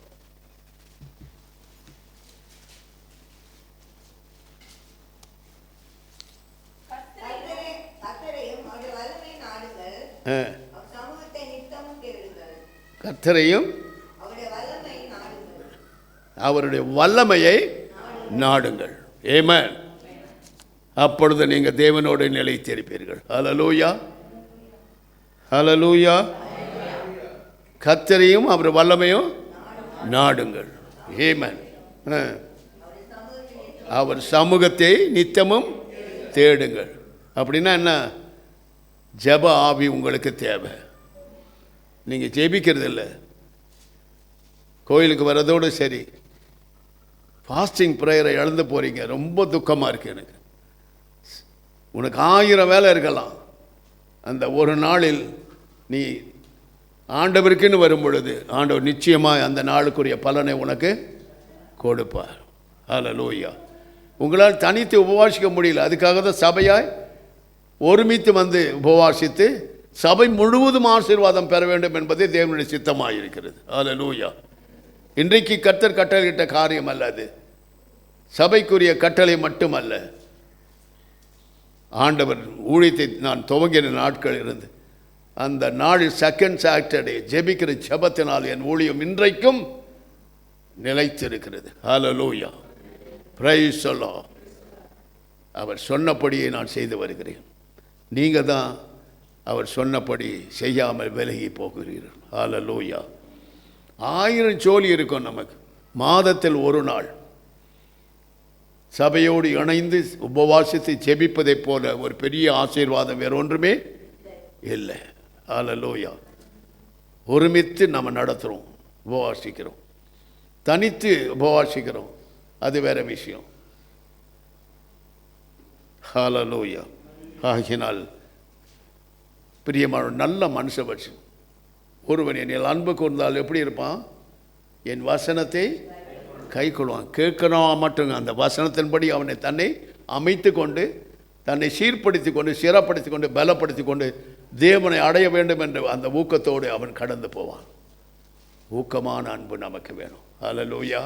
கர்த்தரையும் அவருடைய வல்லமையை நாடுங்கள். ஆமென். அப்பொழுது நீங்கள் தேவனோடு நிலைத்திருப்பீர்கள். ஹல்லேலூயா. ஹல்லேலூயா. கர்த்தரையும் அவர் வல்லமையும் நாடுங்கள். ஆமென். அவர் சமூகத்தை நித்தமும் தேடுங்கள். அப்படின்னா என்ன? ஜெப ஆவி உங்களுக்கு தேவை. நீங்கள் ஜெபிக்கிறது இல்லை, கோயிலுக்கு வர்றதோடு சரி, ஃபாஸ்டிங் ப்ரேயரை இழந்து போகிறீங்க. ரொம்ப துக்கமாக இருக்குது எனக்கு. உனக்கு 1000 வேலை இருக்கலாம். அந்த ஒரு நாளில் நீ ஆண்டவருக்குன்னு வரும் பொழுது ஆண்டவர் நிச்சயமாக அந்த நாளுக்குரிய பலனை உனக்கு கொடுப்பார். ஹல்லேலூயா. உங்களால் தனித்து உபவாசிக்க முடியல, அதுக்காக தான் சபையாய் ஒருமித்து வந்து உபவாசித்து சபை முழுவதும் ஆசீர்வாதம் பெற வேண்டும் என்பதே தேவனுடைய சித்தமாக இருக்கிறது. ஹல்லேலூயா. இன்றைக்கு கர்த்தர் கட்டளையிட்ட காரியம் அல்ல, அது சபைக்குரிய கட்டளை மட்டுமல்ல. ஆண்டவர் ஊழியத்தை நான் துவங்கின நாட்கள் இருந்து அந்த நாள் செகண்ட் சாட்டர்டே ஜெபிக்கிற ஜெபத்தினால் என் ஊழியம் இன்றைக்கும் நிலைத்திருக்கிறது. ஹல்லேலூயா. Praise the Lord. அவர் சொன்னபடியே நான் செய்து வருகிறேன். நீங்கள் தான் அவர் சொன்னபடி செய்யாமல் விலகி போகிறீர்கள். ஹல்லேலூயா. 1000 ஜோலி இருக்கும் நமக்கு. மாதத்தில் ஒரு நாள் சபையோடு இணைந்து உபவாசித்து ஜெபிப்பதைப் போல ஒரு பெரிய ஆசீர்வாதம் வேறு ஒன்றுமே இல்லை. ஹல்லேலூயா. ஒருமித்து நம்ம நடத்துகிறோம், உபவாசிக்கிறோம். தனித்து உபவாசிக்கிறோம், அது வேற விஷயம். ஹல்லேலூயா. ஆகினால் பிரியமான நல்ல மனுஷபட்சம் ஒருவன் என்னில் அன்பு கூர்ந்தால் எப்படி இருப்பான்? என் வசனத்தை கை கொள்வான். கேட்கணும் மட்டும் அந்த வசனத்தின்படி அவனை தன்னை அமைத்து கொண்டு தன்னை சீர்படுத்தி கொண்டு சிறப்படுத்தி கொண்டு பலப்படுத்தி கொண்டு தேவனை அடைய வேண்டும் என்ற அந்த ஊக்கத்தோடு அவன் கடந்து போவான். ஊக்கமான அன்பு நமக்கு வேணும். ஹல்லேலூயா.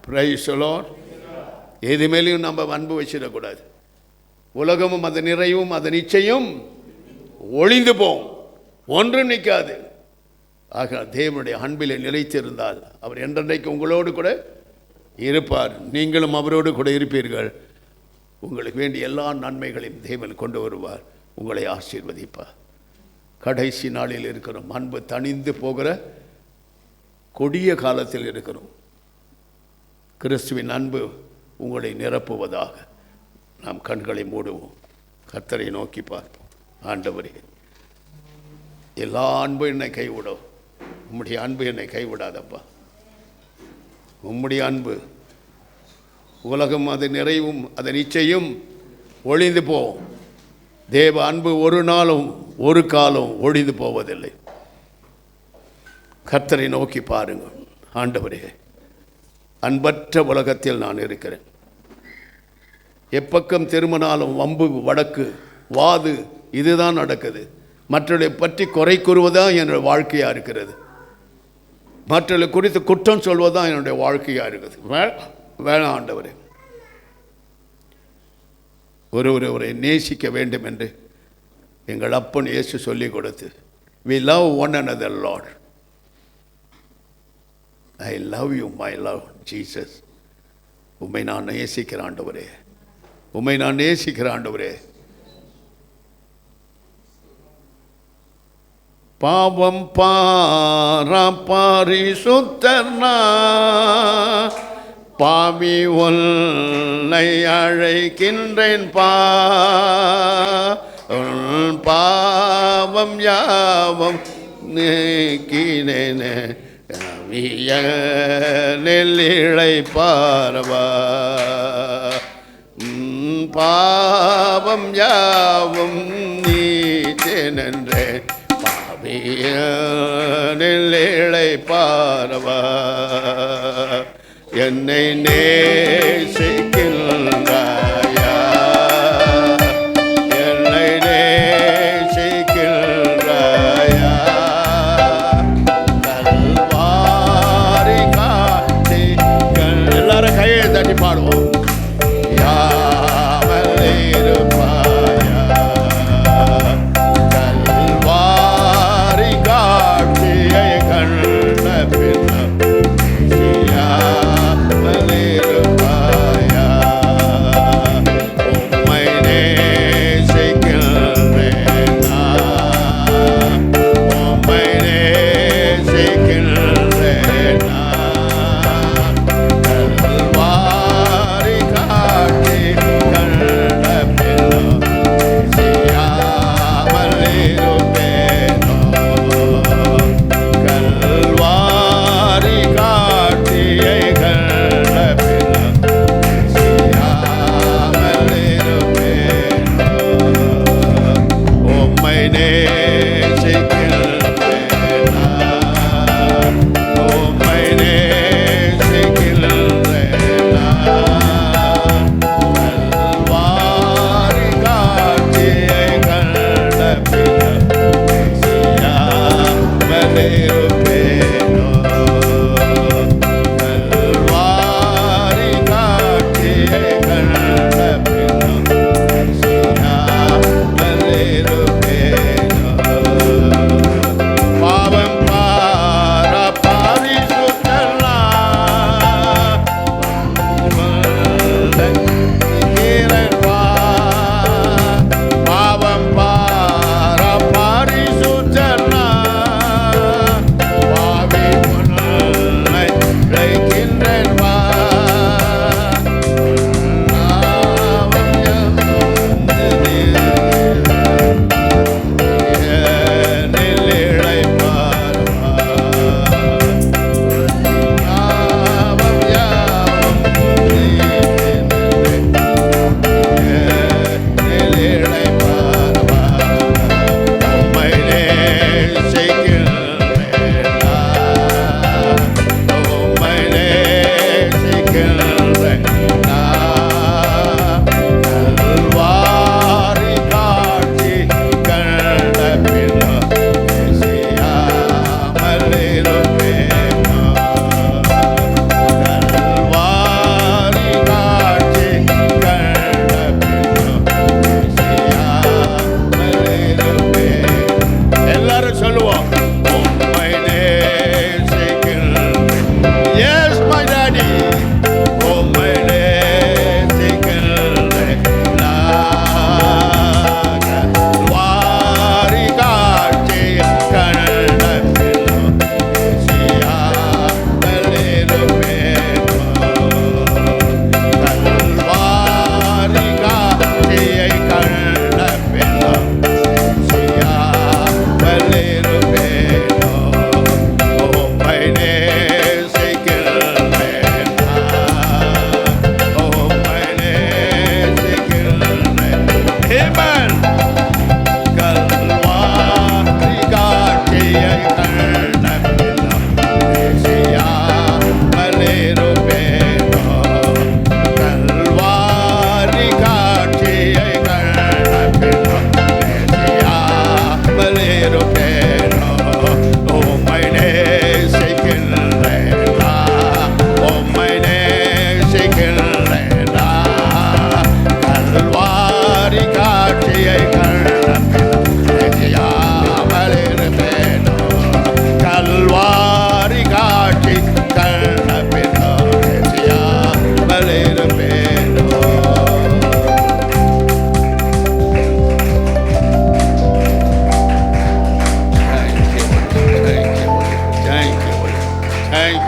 Praise the Lord. எது மேலேயும் நம்ம அன்பு வச்சிடக்கூடாது. உலகமும் அது நிறைவும் அது நிச்சயம் ஒளிந்து போகும், ஒன்றும் நிற்காது. ஆக தேவனுடைய அன்பிலே நிலைத்திருந்தால் அவர் என்றென்றைக்கு உங்களோடு கூட இருப்பார், நீங்களும் அவரோடு கூட இருப்பீர்கள். உங்களுக்கு வேண்டிய எல்லா நன்மைகளையும் தேவன் கொண்டு வருவார், உங்களை ஆசீர்வதிப்பார். கடைசி நாளில் இருக்கிறோம், அன்பு தணிந்து போகிற கொடிய காலத்தில் இருக்கிறோம். கிறிஸ்துவின் அன்பு உங்களை நிரப்புவதாக. நாம் கண்களை மூடுவோம், கர்த்தரை நோக்கி பார்ப்போம். ஆண்டவரே, எல்லா அன்பு என்னை கைவிடும், உம்முடைய அன்பு என்னை கைவிடாதப்பா. உம்முடைய அன்பு உலகம் அது நிறைவும் அது நிச்சயம் ஒழிந்து போகும். தேவ அன்பு ஒரு நாளும் ஒரு காலம் ஒழிந்து போவதில்லை. கர்த்தரை நோக்கி பாருங்கள். ஆண்டவரே, அன்பற்ற உலகத்தில் நான் இருக்கிறேன். எப்பக்கம் திரும்பினாலும் வம்பு வடக்கு வாது இதுதான் நடக்குது. மற்றவர்களை பற்றி குறை கூறுவதான் என்னுடைய வாழ்க்கையாக இருக்கிறது. மற்றவர்களை குறித்து குற்றம் சொல்வதுதான் என்னுடைய வாழ்க்கையாக இருக்குது. வேணாம் ஆண்டவரே, ஒருவரை நேசிக்க வேண்டும் என்று எங்கள் அப்பன் இயேசு சொல்லிக் கொடுத்து, we love one another Lord. I love you my love Jesus. உம்மை நான் நேசிக்கிற ஆண்டவரே, உம்மை நான் நேசிக்கிற ஆண்டவரே. பாவம் பாரிசுத்தர்னா பாவி ஒன்னை அழைக்கின்றேன் பாவம் யாவம் நீக்கினேனே நெல்லிழை பார்வா பாவம் யாவும் நீத்தேனென்றே நெல்லிழை பார்வா என்னை நேசிக்கின்றாயா என்னை நேசிக்கின்றாயா கல்வாரி காட்சி எல்லாரும் கையை தட்டி பாடுவோம்.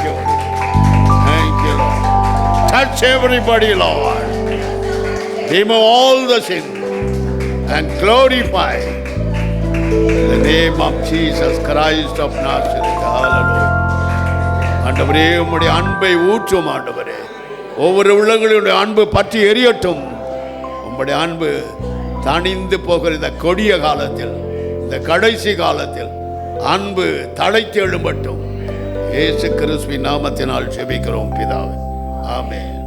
Thank you. Thank you, Lord. Touch everybody, Lord. Remove all the sin and glorify the name of Jesus Christ of Nazareth. Hallelujah. ஆண்டவரே, உம்முடைய அன்பை ஊற்றும் ஆண்டவரே. ஒவ்வொரு உள்ளங்களுடைய அன்பு பற்றி எரியட்டும். உம்முடைய அன்பு தணிந்து போகிற இந்த கொடிய காலத்தில், இந்த கடைசி காலத்தில் அன்பு தழைத்து எழும்பட்டும். இயேசு கிறிஸ்துவின் நாமத்தினால் ஜெபிக்கிறோம் பிதாவே. ஆமென்.